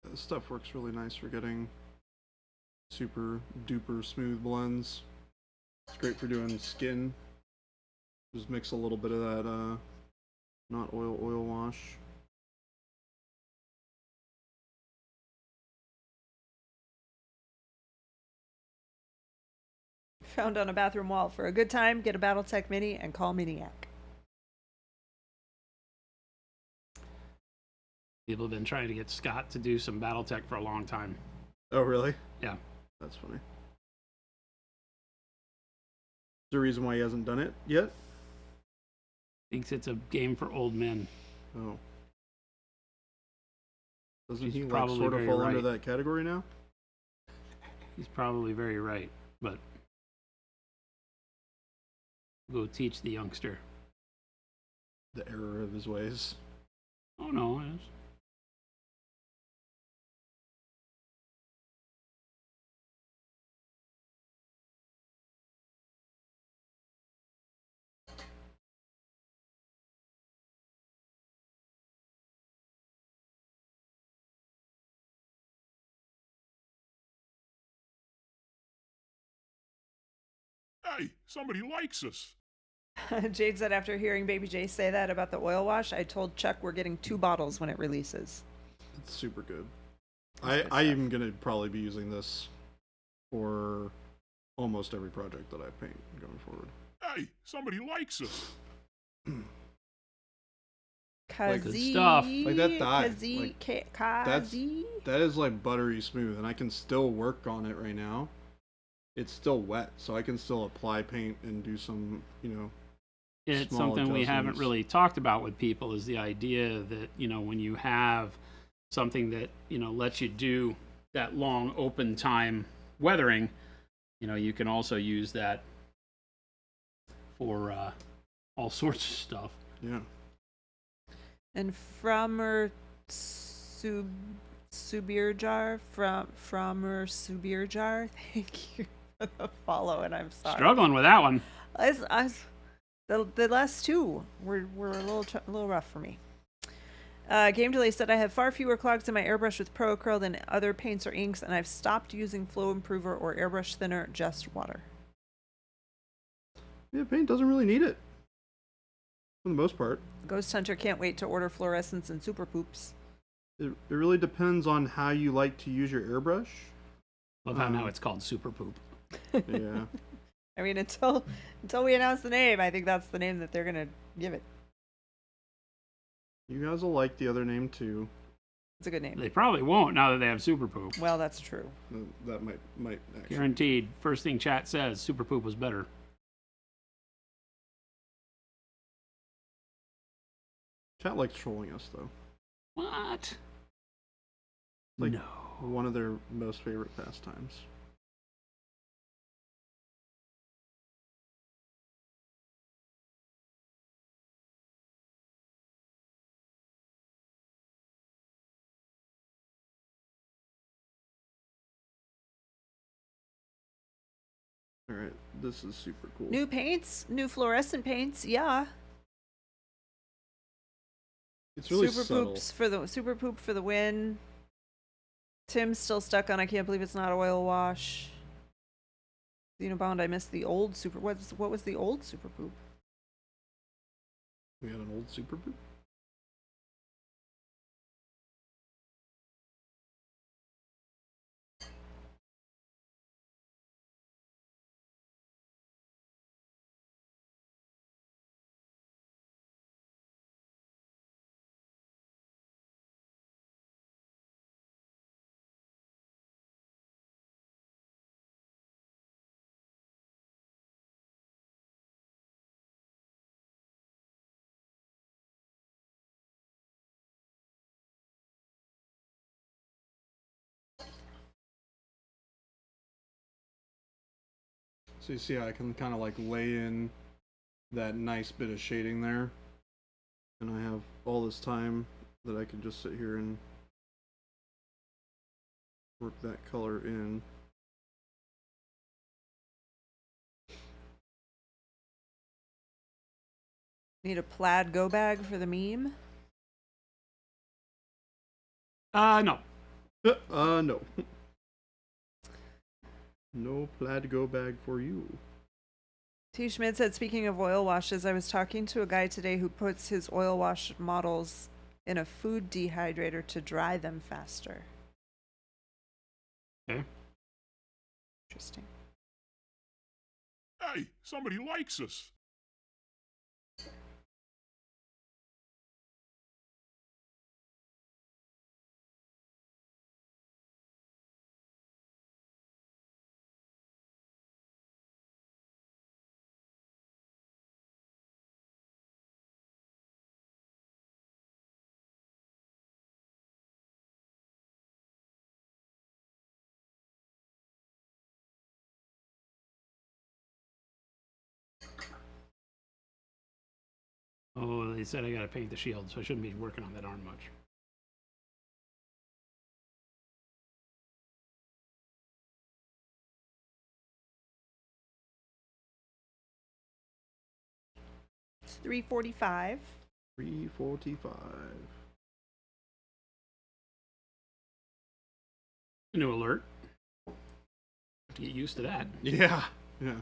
This stuff works really nice for getting super duper smooth blends. It's great for doing skin. Just mix a little bit of that, not oil wash. Found on a bathroom wall. For a good time, get a Battletech Mini and call Miniac. People have been trying to get Scott to do some Battletech for a long time. Oh, really? Yeah. That's funny. Is there a reason why he hasn't done it yet? Thinks it's a game for old men. Oh. Doesn't He's he like probably sort of very fall under right. that category now? He's probably very right, but go teach the youngster. The error of his ways. Oh no, it is. Hey, somebody likes us. Jade said after hearing Baby J say that about the oil wash, I told Chuck we're getting 2 bottles when it releases. It's super good. That's good I stuff. am gonna probably be using this for almost every project that I paint going forward. Hey, somebody likes us. Like good stuff. Like that dye, like, Kazi. That is like buttery smooth, and I can still work on it right now. It's still wet, so I can still apply paint and do some, It's small something we haven't adjustments. really talked about with people is the idea that, when you have something that, lets you do that long open time weathering, you can also use that for all sorts of stuff. Yeah. And Framer Subirjar, Framer Subirjar, thank you for the follow, and I'm sorry. Struggling with that one. The last 2 were a little rough for me. Game Delay said I have far fewer clogs in my airbrush with Pro Acryl than other paints or inks, and I've stopped using flow improver or airbrush thinner, just water. Yeah, paint doesn't really need it. For the most part. Ghost Hunter can't wait to order fluorescents and super poops. It really depends on how you like to use your airbrush. Love how now it's called Super Poop. Yeah. I mean, until we announce the name, I think that's the name that they're gonna give it. You guys will like the other name too. It's a good name. They probably won't now that they have Super Poop. Well, that's true. That might actually. Guaranteed. First thing chat says, Super Poop was better. Chat likes trolling us though. What? Like, no. One of their most favorite pastimes. Alright, this is super cool. New paints, new fluorescent paints, yeah. It's really super subtle. poops for the super poop for the win. Tim's still stuck on I can't believe it's not oil wash. Xenobound, I missed the old super. What was the old super poop? We had an old super poop. So you see how I can kind of like lay in that nice bit of shading there. And I have all this time that I can just sit here and work that color in. Need a plaid go bag for the meme? No. No. No plaid go bag for you. T. Schmidt said, speaking of oil washes, I was talking to a guy today who puts his oil wash models in a food dehydrator to dry them faster. Okay. Interesting. Hey, somebody likes us. Oh, they said I gotta paint the shield, so I shouldn't be working on that arm much. It's 3:45. 3:45. New alert. Have to get used to that. Yeah. Yeah.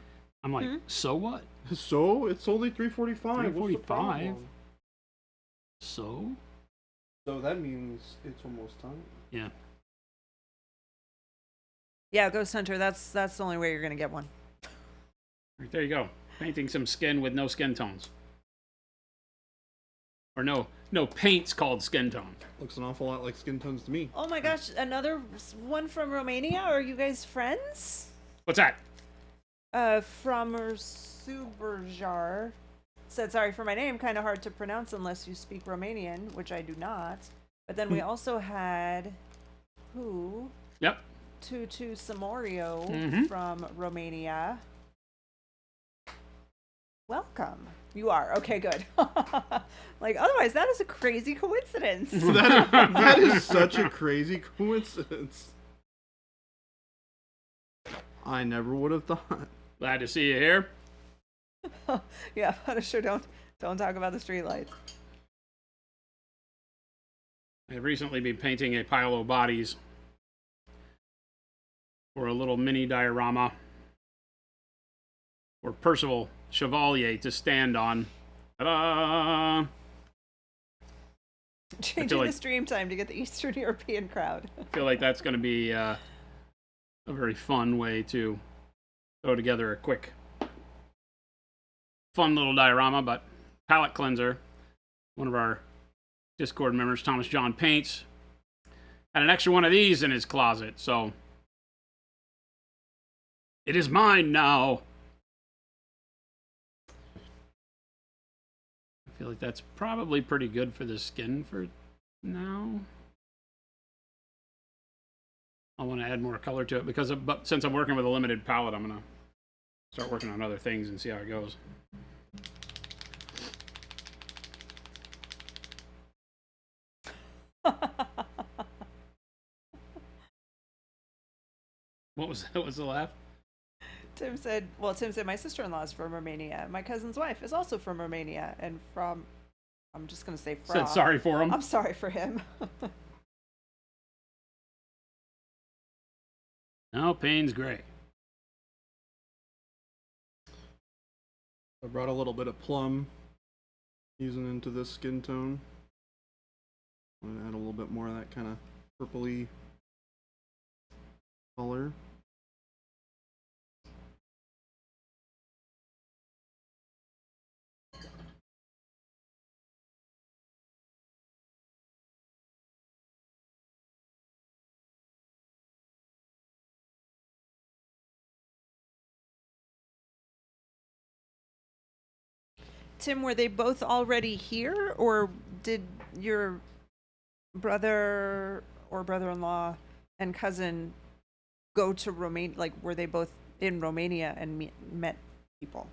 I'm like, so what? So it's only 3:45. 3:45? So? So that means it's almost time. Yeah. Yeah, Ghost Hunter, that's the only way you're going to get one. Right, there you go. Painting some skin with no skin tones. Or no paint's called skin tone. Looks an awful lot like skin tones to me. Oh my gosh, another one from Romania? Are you guys friends? What's that? From Suberjar said, sorry for my name, kind of hard to pronounce unless you speak Romanian, which I do not. But then we also had, who? Yep. Tutu Samorio from Romania. Welcome. You are. Okay, good. Like, otherwise, that is a crazy coincidence. That is such a crazy coincidence. I never would have thought. Glad to see you here. Yeah, Punisher, don't talk about the streetlights. I've recently been painting a pile of bodies for a little mini diorama for Percival Chevalier to stand on. Ta-da! Changing like- the stream time to get the Eastern European crowd. I feel like that's going to be a very fun way to throw together a quick, fun little diorama, but palette cleanser. One of our Discord members, Thomas John Paints, had an extra one of these in his closet, so it is mine now. I feel like that's probably pretty good for the skin for now. I want to add more color to it because but since I'm working with a limited palette, I'm going to start working on other things and see how it goes. What was the laugh? Tim said, my sister-in-law is from Romania. My cousin's wife is also from Romania and from I'm just gonna say Fra. Said sorry for him. I'm sorry for him. No, Payne's gray. I brought a little bit of plum, using into this skin tone. I'm gonna add a little bit more of that kind of purpley color. Tim, were they both already here, or did your brother or brother-in-law and cousin go to Romania? Like, were they both in Romania and met people?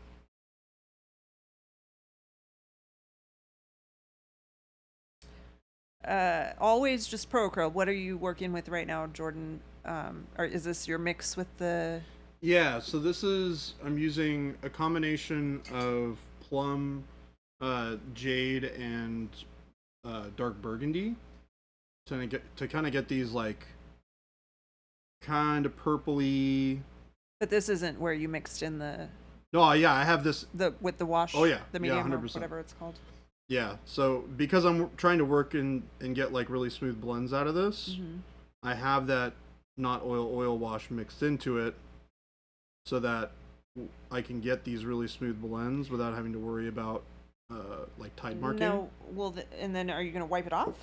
Always just Pro Acryl. What are you working with right now, Jordan? Or is this your mix with the... Yeah, so I'm using a combination of plum, jade, and dark burgundy to kind of get these like kind of purpley. But this isn't where you mixed in the No, yeah, I have this. with the wash. Oh, yeah. The Yeah, medium, or 100%. whatever it's called. Yeah, so because I'm trying to work and get like really smooth blends out of this, Mm-hmm. I have that not oil wash mixed into it, so that I can get these really smooth blends without having to worry about like tide marking. No, well, and then are you going to wipe it off?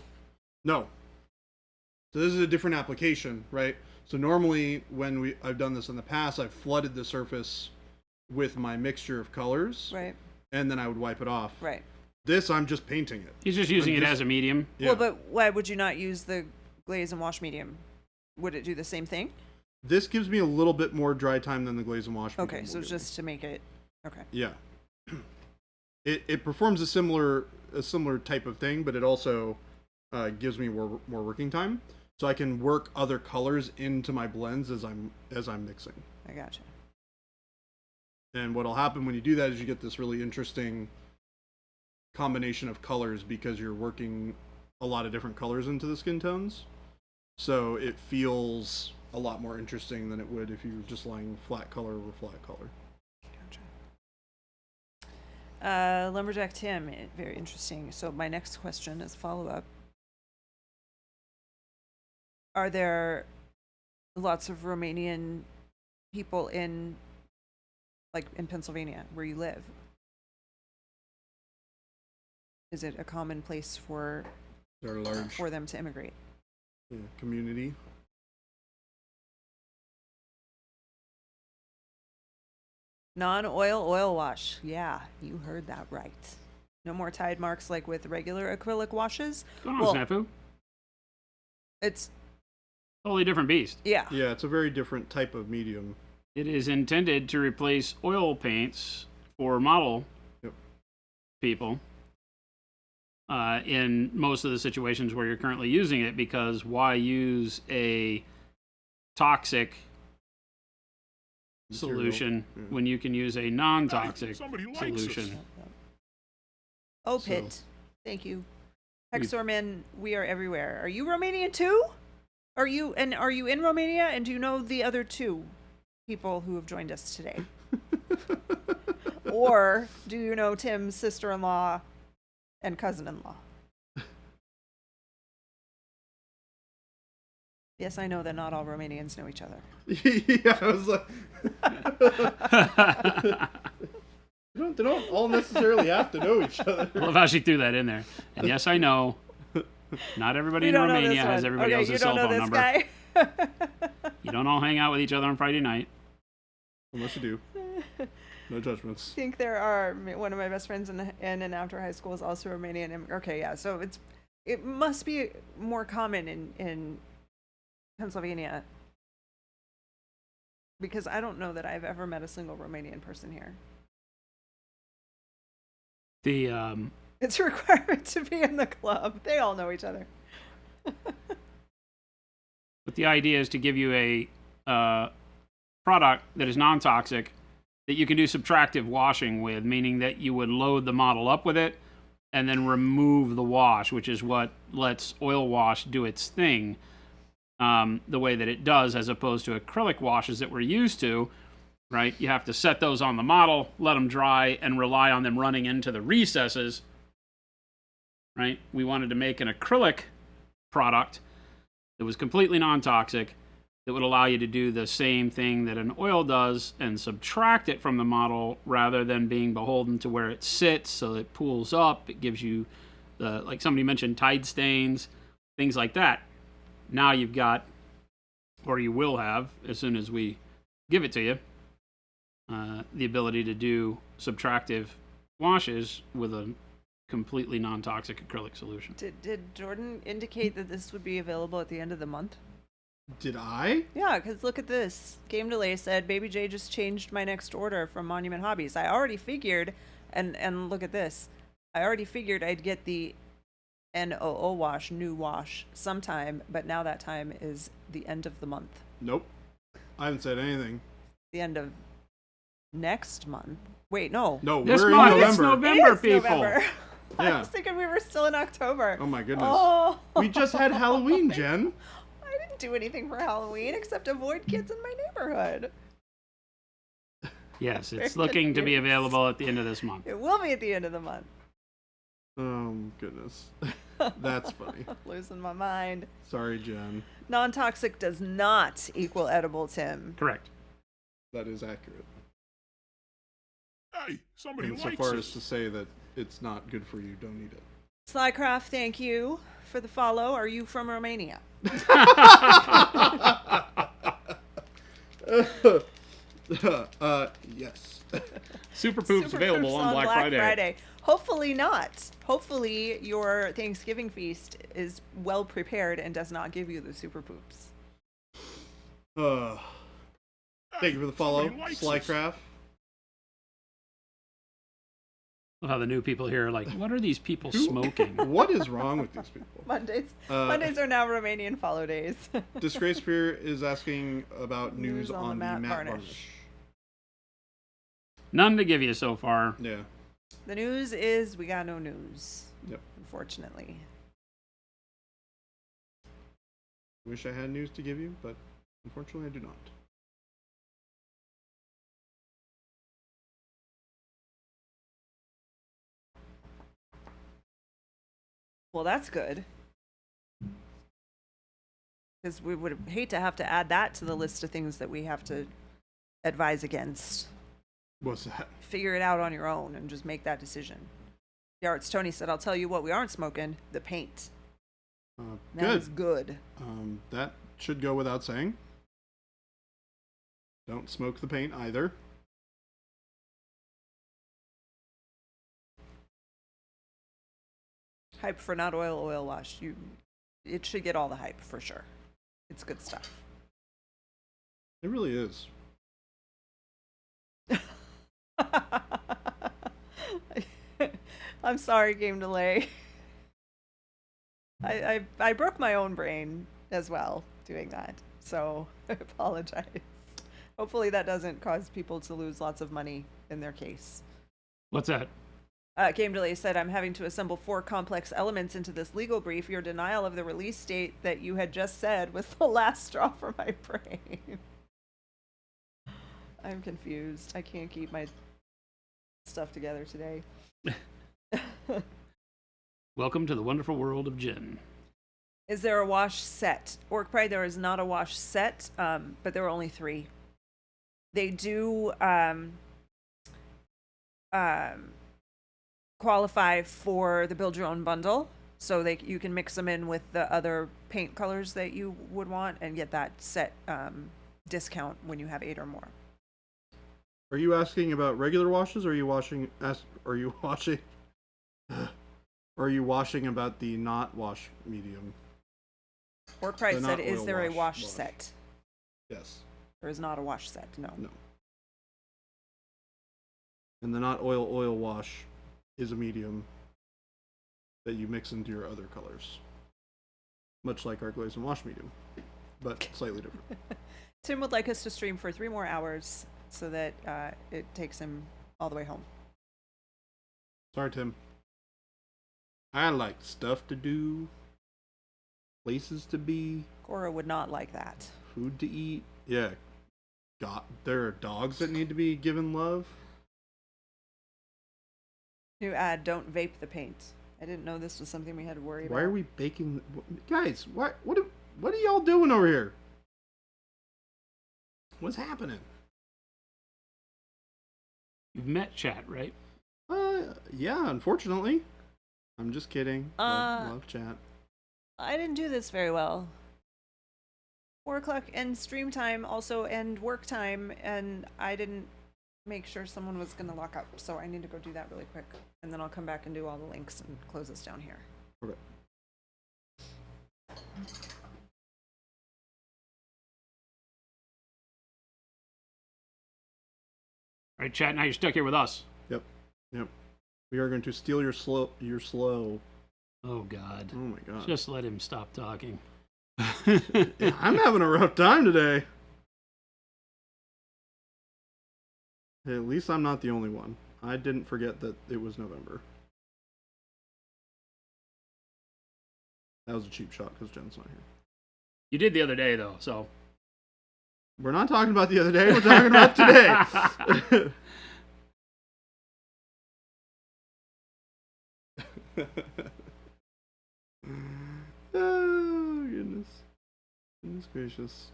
No. So this is a different application, right? So normally when I've done this in the past, I've flooded the surface with my mixture of colors, Right. and then I would wipe it off. Right. This, I'm just painting it. He's just using I'm it just- as a medium. Yeah. Well, but why would you not use the glaze and wash medium? Would it do the same thing? This gives me a little bit more dry time than the glaze and wash. Okay, medium so will give me. just to make it... Okay. Yeah. It performs a similar type of thing, but it also gives me more working time, so I can work other colors into my blends as I'm mixing. I gotcha. And what'll happen when you do that is you get this really interesting combination of colors because you're working a lot of different colors into the skin tones. So it feels a lot more interesting than it would if you were just laying flat color over flat color. Gotcha. Lumberjack Tim, very interesting. So my next question is follow-up. Are there lots of Romanian people in Pennsylvania where you live? Is it a common place for They're large them to immigrate? community. Non-oil oil wash. Yeah, you heard that right. No more tide marks like with regular acrylic washes. What's going on, Well- Snafu? It's, Totally different beast. yeah. Yeah, it's a very different type of medium. It is intended to replace oil paints for model Yep. people in most of the situations where you're currently using it, because why use a toxic Material. solution Yeah. when you can use a non-toxic Somebody likes solution? us. Oh, So- Pit. Thank you. We've- Hexorman, we are everywhere. Are you Romanian too? Are you in Romania? And do you know the other two people who have joined us today? Or do you know Tim's sister-in-law and cousin-in-law? Yes, I know that not all Romanians know each other. Yeah, I was like, they don't all necessarily have to know each other. I love how she threw that in there. And yes, I know. Not everybody in Romania has everybody else's cell phone number. Guy. You don't all hang out with each other on Friday night. Unless you do. No judgments. I think there are one of my best friends in and after high school is also Romanian. Okay, yeah, so it must be more common in Pennsylvania, because I don't know that I've ever met a single Romanian person here. The It's a requirement to be in the club. They all know each other. but the idea is to give you a product that is non-toxic that you can do subtractive washing with, meaning that you would load the model up with it, and then remove the wash, which is what lets oil wash do its thing the way that it does, as opposed to acrylic washes that we're used to, right? You have to set those on the model, let them dry, and rely on them running into the recesses, right? We wanted to make an acrylic product that was completely non-toxic, that would allow you to do the same thing that an oil does and subtract it from the model rather than being beholden to where it sits, so it pools up. It gives you the, like somebody mentioned, tide stains, things like that. Now you've got, or you will have, as soon as we give it to you, the ability to do subtractive washes with a completely non-toxic acrylic solution. Did Jordan indicate that this would be available at the end of the month? Did I? Yeah, because look at this. Game Delay said, Baby J just changed my next order from Monument Hobbies. I already figured, and look at this. I already figured I'd get the NOO wash, new wash, sometime, but now that time is the end of the month. Nope. I haven't said anything. The end of next month. Wait, no. No, This we're month, in it's November. It November, is people. November. I Yeah. was thinking we were still in October. Oh my goodness. Oh. We just had Halloween, Jen. I didn't do anything for Halloween except avoid kids in my neighborhood. Yes, it's Very looking to be confused. available at the end of this month. It will be at the end of the month. Oh goodness. That's funny. Losing my mind. Sorry, Jen. Non-toxic does not equal edible, Tim. Correct. That is accurate. Hey, somebody And so likes far us. as to say that it's not good for you, don't eat it. Slycraft, thank you for the follow. Are you from Romania? Yes. Super Poops Super available Poops on Black Friday. Hopefully not. Hopefully your Thanksgiving feast is well prepared and does not give you the Super Poops. Thank you for the follow, Somebody likes us. Slycraft. Love how the new people here are like, what are these people smoking? What is wrong with these people? Mondays are now Romanian follow days. Disgrace Fear is asking about news News on on the the matte matte varnish. varnish. None to give you so far. Yeah. The news is we got no news. Yep. Unfortunately. Wish I had news to give you, but unfortunately I do not. Well, that's good. Because we would hate to have to add that to the list of things that we have to advise against. What's that? Figure it out on your own and just make that decision. Yards Tony said, I'll tell you what we aren't smoking, the paint. That Good. is good. That should go without saying. Don't smoke the paint either. Hype for not oil wash. It should get all the hype for sure. It's good stuff. It really is. I'm sorry, Game Delay. I broke my own brain as well doing that, so I apologize. Hopefully that doesn't cause people to lose lots of money in their case. What's that? Game Delay said, I'm having to assemble 4 complex elements into this legal brief. Your denial of the release date that you had just said was the last straw for my brain. I'm confused. I can't keep my stuff together today. Welcome to the wonderful world of Jen. Is there a wash set? Orc Pride, there is not a wash set, but there are only 3. They do qualify for the build your own bundle, so you can mix them in with the other paint colors that you would want and get that set discount when you have 8 or more. Are you asking about regular washes, or are you washing? Are you washing? Or are you washing about the not wash medium? Orc Pride The said, not is oil there a wash wash set? Yes. There is not a wash set, no. No. And the not oil wash is a medium that you mix into your other colors, much like our glaze and wash medium, but slightly different. Tim would like us to stream for 3 more hours so that it takes him all the way home. Sorry, Tim. I like stuff to do, places to be, Cora would not like that. food to eat. Yeah. God, there are dogs that need to be given love. You add, don't vape the paint. I didn't know this was something we had to worry about. Why are we baking? Guys, what are y'all doing over here? What's happening? You've met chat, right? Yeah, unfortunately. I'm just kidding. Love chat. I didn't do this very well. 4 o'clock end stream time, also end work time, and I didn't make sure someone was going to lock up, so I need to go do that really quick, and then I'll come back and do all the links and close this down here. Okay. All right, chat. Now you're stuck here with us. Yep. We are going to steal your slow. Oh God. Oh my God. Just let him stop talking. Yeah, I'm having a rough time today. Hey, at least I'm not the only one. I didn't forget that it was November. That was a cheap shot because Jen's not here. You did the other day, though, so. We're not talking about the other day. We're talking about today. Oh, goodness. Goodness gracious.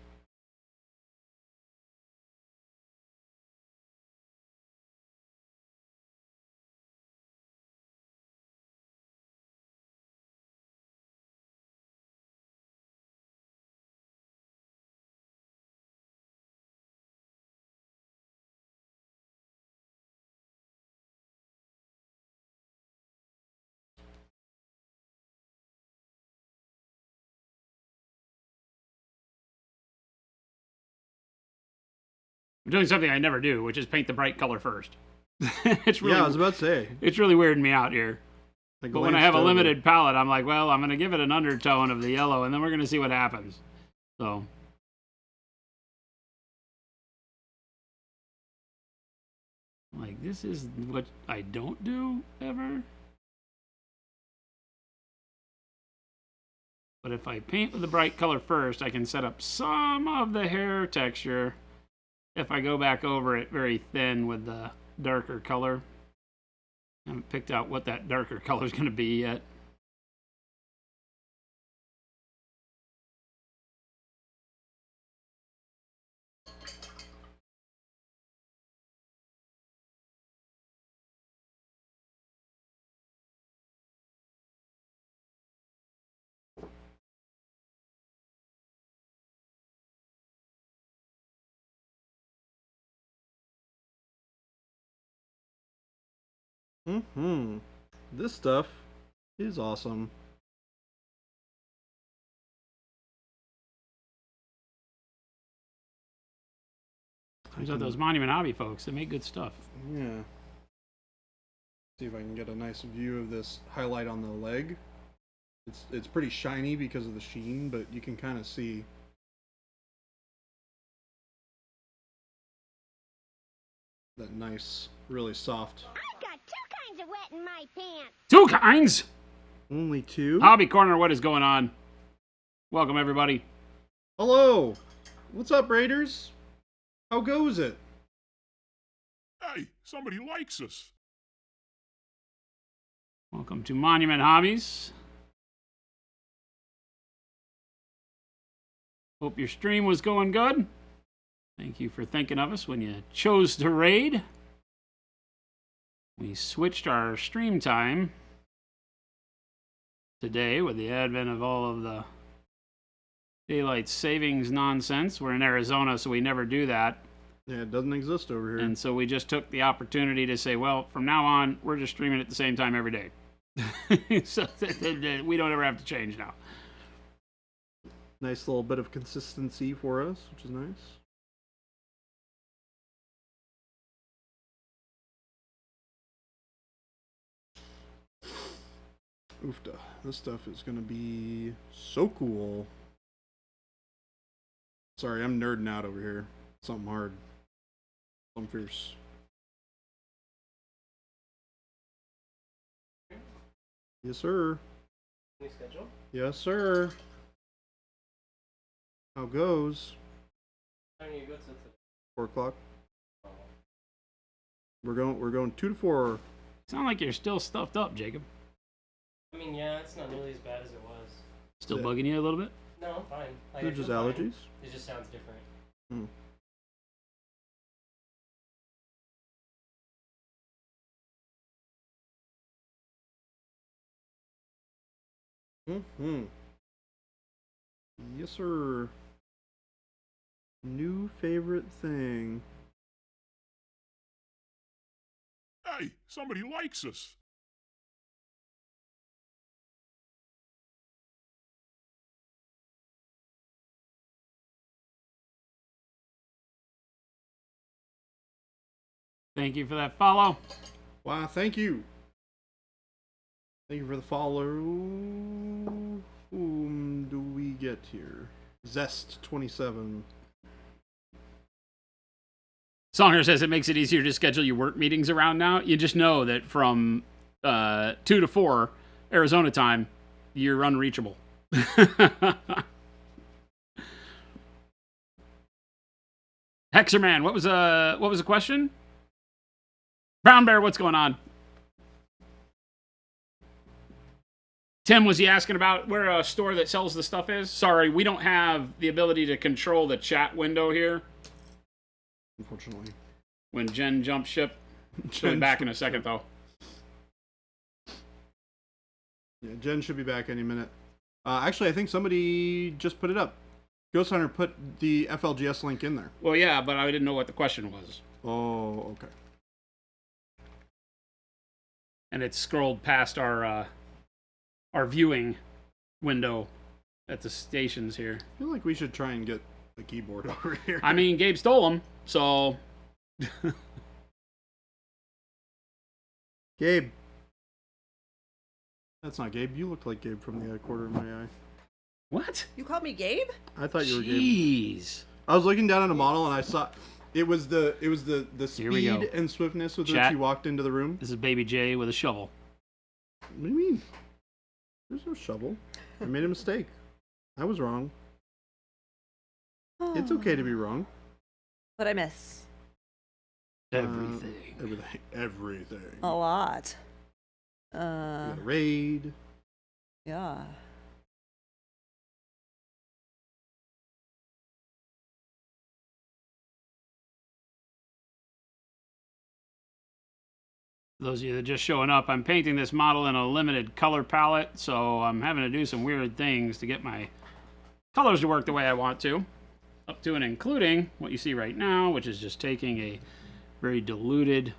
I'm doing something I never do, which is paint the bright color first. It's really, Yeah, I was about to say. it's really weirding me out here. Like But when I have a limited palette, I'm like, well, I'm going to give it an undertone of the yellow, and then we're going to see what happens. So, like, this is what I don't do ever. But if I paint with the bright color first, I can set up some of the hair texture if I go back over it very thin with the darker color. I haven't picked out what that darker color is going to be yet. This stuff is awesome. Turns out those Monument Hobby folks, they make good stuff. Yeah. See if I can get a nice view of this highlight on the leg. It's pretty shiny because of the sheen, but you can kind of see. That nice, really soft. I've got 2 kinds of wet in my pants. 2 kinds! Only 2? Hobby Corner, what is going on? Welcome, everybody. Hello! What's up, Raiders? How goes it? Hey, somebody likes us. Welcome to Monument Hobbies. Hope your stream was going good. Thank you for thinking of us when you chose to raid. We switched our stream time today with the advent of all of the daylight savings nonsense. We're in Arizona, so we never do that. Yeah, it doesn't exist over here. And so we just took the opportunity to say, well, from now on, we're just streaming at the same time every day. So we don't ever have to change now. Nice little bit of consistency for us, which is nice. Oofda. This stuff is gonna be so cool. Sorry, I'm nerding out over here. Something hard. Something fierce. Yes, sir. New schedule? Yes, sir. How goes? How many you go to? 4 o'clock. We're going 2 to 4. Sound like you're still stuffed up, Jacob. I mean, yeah, it's not nearly as bad as it was. Still bugging you a little bit? No, I'm fine. Like, They're I just feel fine. allergies. It just sounds different. Hmm. Mm-hmm. Yes, sir. New favorite thing. Hey, somebody likes us. Thank you for that follow. Wow, thank you. Thank you for the follow. Whom do we get here? Zest27. Songer says it makes it easier to schedule your work meetings around now. You just know that from 2 to 4 Arizona time, you're unreachable. Hexerman, what was the question? Brown Bear, what's going on? Tim, was he asking about where a store that sells the stuff is? Sorry, we don't have the ability to control the chat window here. Unfortunately. When Jen jumps ship. She'll be back in a second, though. Yeah, Jen should be back any minute. Actually, I think somebody just put it up. Ghost Hunter put the FLGS link in there. Well, yeah, but I didn't know what the question was. Oh, okay. And it scrolled past our viewing window at the stations here. I feel like we should try and get the keyboard over here. I mean, Gabe stole them, so... Gabe. That's not Gabe. You look like Gabe from the corner of my eye. What? You called me Gabe? I thought you were Gabe. Jeez. I was looking down at a model and I saw it was the Here we go. speed and swiftness with Chat. which he walked into the room. This is Baby J with a shovel. What do you mean? There's no shovel. I made a mistake. I was wrong. It's okay to be wrong. What I miss? Everything. Everything. A lot. We got a raid. Yeah. Those of you that are just showing up, I'm painting this model in a limited color palette, so I'm having to do some weird things to get my colors to work the way I want to. Up to and including what you see right now, which is just taking a very diluted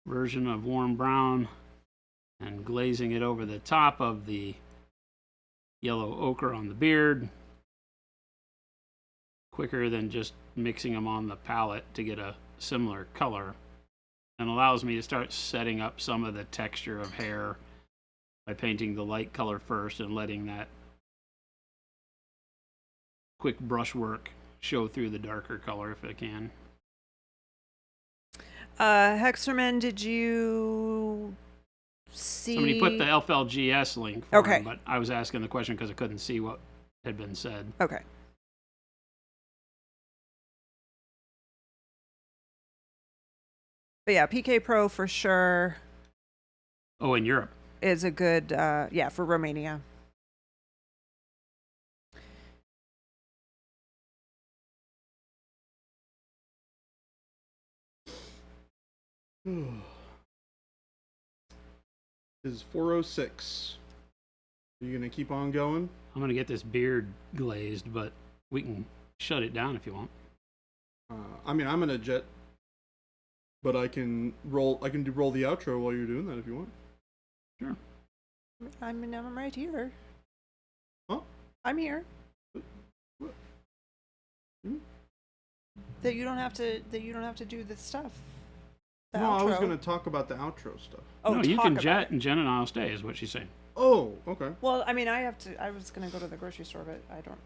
version of warm brown and glazing it over the top of the yellow ochre on the beard. Quicker than just mixing them on the palette to get a similar color. And allows me to start setting up some of the texture of hair by painting the light color first and letting that quick brushwork show through the darker color if I can. Hexerman, did you see? Somebody put the FLGS link for Okay. him, but I was asking the question because I couldn't see what had been said. Okay. But yeah, PK Pro for sure Oh, in Europe. is a good, yeah, for Romania. Is 4:06. Are you gonna keep on going? I'm going to get this beard glazed, but we can shut it down if you want. I mean, I'm gonna jet, but I can roll. I can roll the outro while you're doing that if you want. Sure. I mean, I'm right here. Huh? I'm here. What? Hmm? That you don't have to. That you don't have to do the stuff. The No, I was outro. gonna talk about the outro stuff. Oh, No, you talk can about jet it. and Jen and I'll stay is what she's saying. Oh, okay. Well, I mean, I have to. I was gonna go to the grocery store, but I don't.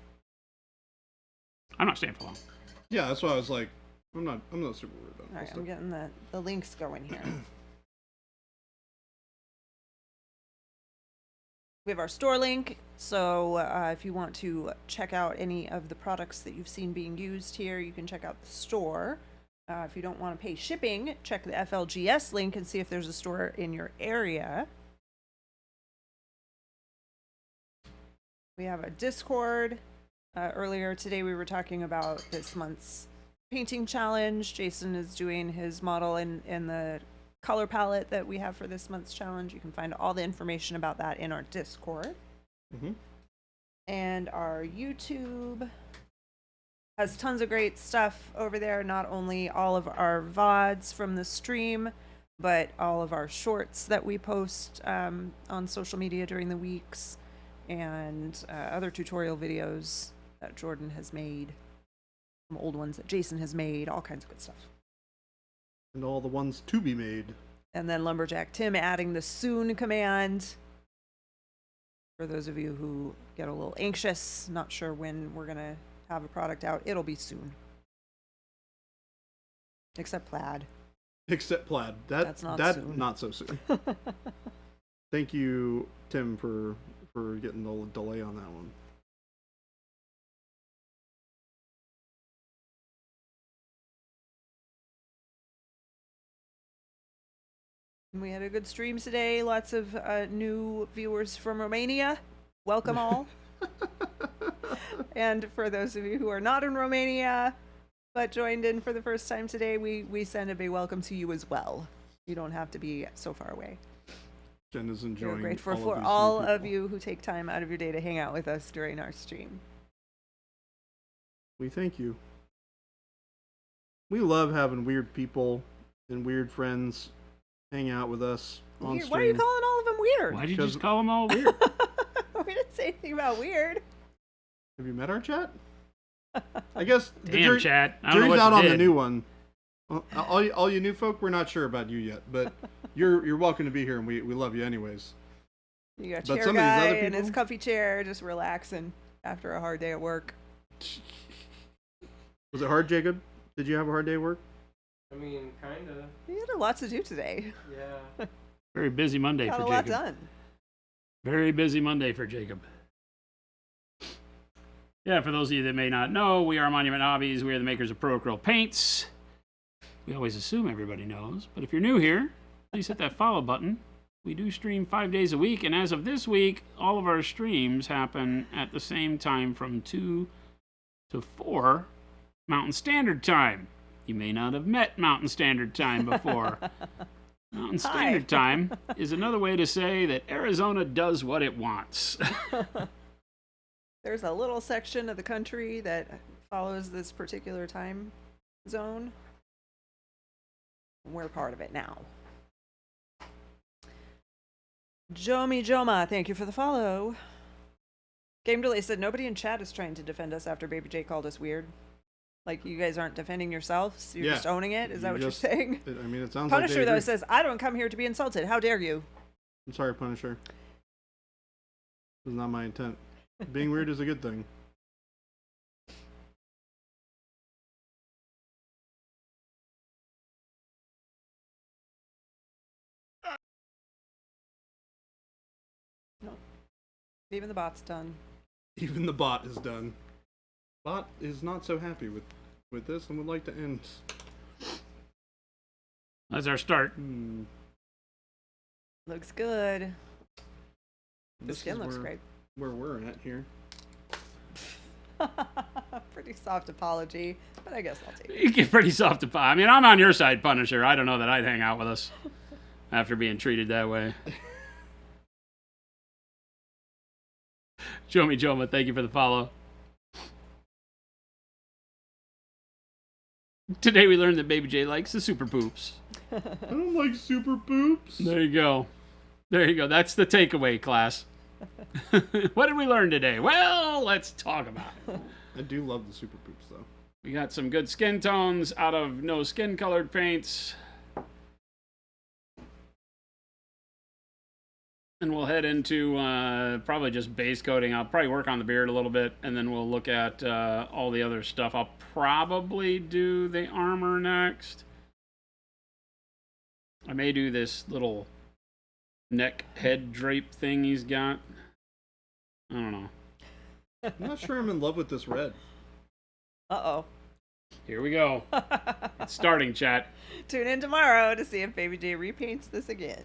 I'm not staying for long. Yeah, that's why I was like, I'm not super worried about All right, this I'm stuff. getting the links going here. We have our store link, so if you want to check out any of the products that you've seen being used here, you can check out the store. If you don't want to pay shipping, check the FLGS link and see if there's a store in your area. We have a Discord. Earlier today we were talking about this month's painting challenge. Jason is doing his model in the color palette that we have for this month's challenge. You can find all the information about that in our Discord. Mm-hmm. And our YouTube has tons of great stuff over there. Not only all of our VODs from the stream, but all of our shorts that we post on social media during the weeks, and other tutorial videos that Jordan has made, some old ones that Jason has made, all kinds of good stuff. And all the ones to be made. And then Lumberjack Tim adding the soon command. For those of you who get a little anxious, not sure when we're going to have a product out, it'll be soon. Except plaid. Except plaid. That's not soon. Not so soon. Thank you, Tim, for getting the delay on that one. We had a good stream today. Lots of new viewers from Romania. Welcome all. And for those of you who are not in Romania but joined in for the first time today, we send a big welcome to you as well. You don't have to be so far away. Jen is enjoying. We're grateful all of for these all new of people. you who take time out of your day to hang out with us during our stream. We thank you. We love having weird people and weird friends hang out with us on Weird. stream. Why are you calling all of them weird? Why'd you Because- just call them all weird? We didn't say anything about weird. Have you met our chat? I guess the Damn, chat. I don't know jury's what out you on the did. new one. All you new folk, we're not sure about you yet, but you're welcome to be here, and we love you anyways. You got But chair some of these guy other in his people- comfy chair, just relaxing after a hard day at work. Was it hard, Jacob? Did you have a hard day at work? I mean, kinda. You had a lot to do today. Yeah. Very busy Monday Got for a lot Jacob. done. Very busy Monday for Jacob. Yeah, for those of you that may not know, we are Monument Hobbies. We are the makers of Pro Acryl paints. We always assume everybody knows, but if you're new here, please hit that follow button. We do stream 5 days a week, and as of this week, all of our streams happen at the same time from 2 to 4 Mountain Standard Time. You may not have met Mountain Standard Time before. Mountain Standard Time is another way to say that Arizona does what it wants. There's a little section of the country that follows this particular time zone. We're part of it now. Jomi Joma, thank you for the follow. Game Delay said nobody in chat is trying to defend us after Baby J called us weird. Like, you guys aren't defending yourselves? You're Yeah. just owning it? Is that what you're saying? I mean, it sounds Punisher, like they though, agree. says, I don't come here to be insulted. How dare you? I'm sorry, Punisher. It was not my intent. Being weird is a good thing. Even the bot's done. Even the bot is done. Bot is not so happy with this and would like to end. That's our start. Looks good. The This skin is looks where- great. Where we're at here. Pretty soft apology, but I guess I'll take it. You get pretty soft to I mean, I'm on your side, Punisher. I don't know that I'd hang out with us after being treated that way. Jomi Joma, thank you for the follow. Today we learned that Baby J likes the super poops. I don't like super poops. There you go. There you go. That's the takeaway, class. What did we learn today? Well, let's talk about it. I do love the super poops though. We got some good skin tones out of no skin colored paints. And we'll head into probably just base coating. I'll probably work on the beard a little bit, and then we'll look at all the other stuff. I'll probably do the armor next. I may do this little neck head drape thing he's got. I don't know. I'm not sure I'm in love with this red. Uh-oh. Here we go. It's starting, chat. Tune in tomorrow to see if Baby J repaints this again.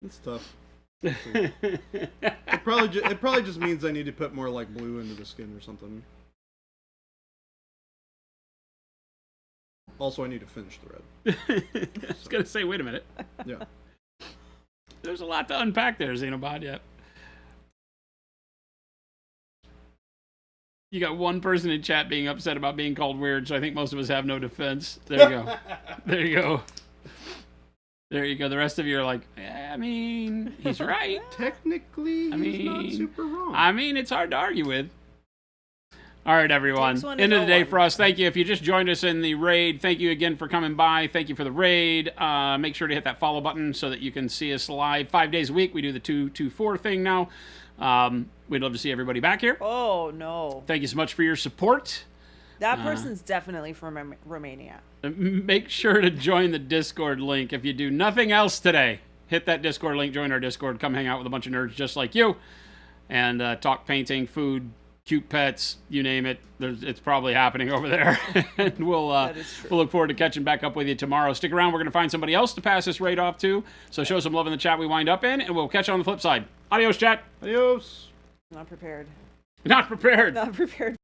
It's tough. It probably just means I need to put more like blue into the skin or something. Also, I need to finish the red. I was gonna say, wait a minute. Yeah. There's a lot to unpack there, Xenobot. Yet. You got one person in chat being upset about being called weird, so I think most of us have no defense. There you go. There you go. There you go. The rest of you are like, I mean, he's right. Technically, he's not super wrong. I mean, it's hard to argue with. All right, everyone. Takes one to End of know the day one. for us. Thank you. If you just joined us in the raid, thank you again for coming by. Thank you for the raid. Make sure to hit that follow button so that you can see us live 5 days a week. We do the 2-2-4 thing now. We'd love to see everybody back here. Oh, no. Thank you so much for your support. That person's definitely from Romania. Make sure to join the Discord link. If you do nothing else today, hit that Discord link, join our Discord, come hang out with a bunch of nerds just like you, and talk painting, food, cute pets, you name it. It's probably happening over there. And we'll look forward to catching back up with you tomorrow. Stick around. We're going to find somebody else to pass this raid off to. So show some love in the chat we wind up in, and we'll catch you on the flip side. Adios, chat. Adios. Not prepared. Not prepared. Not prepared.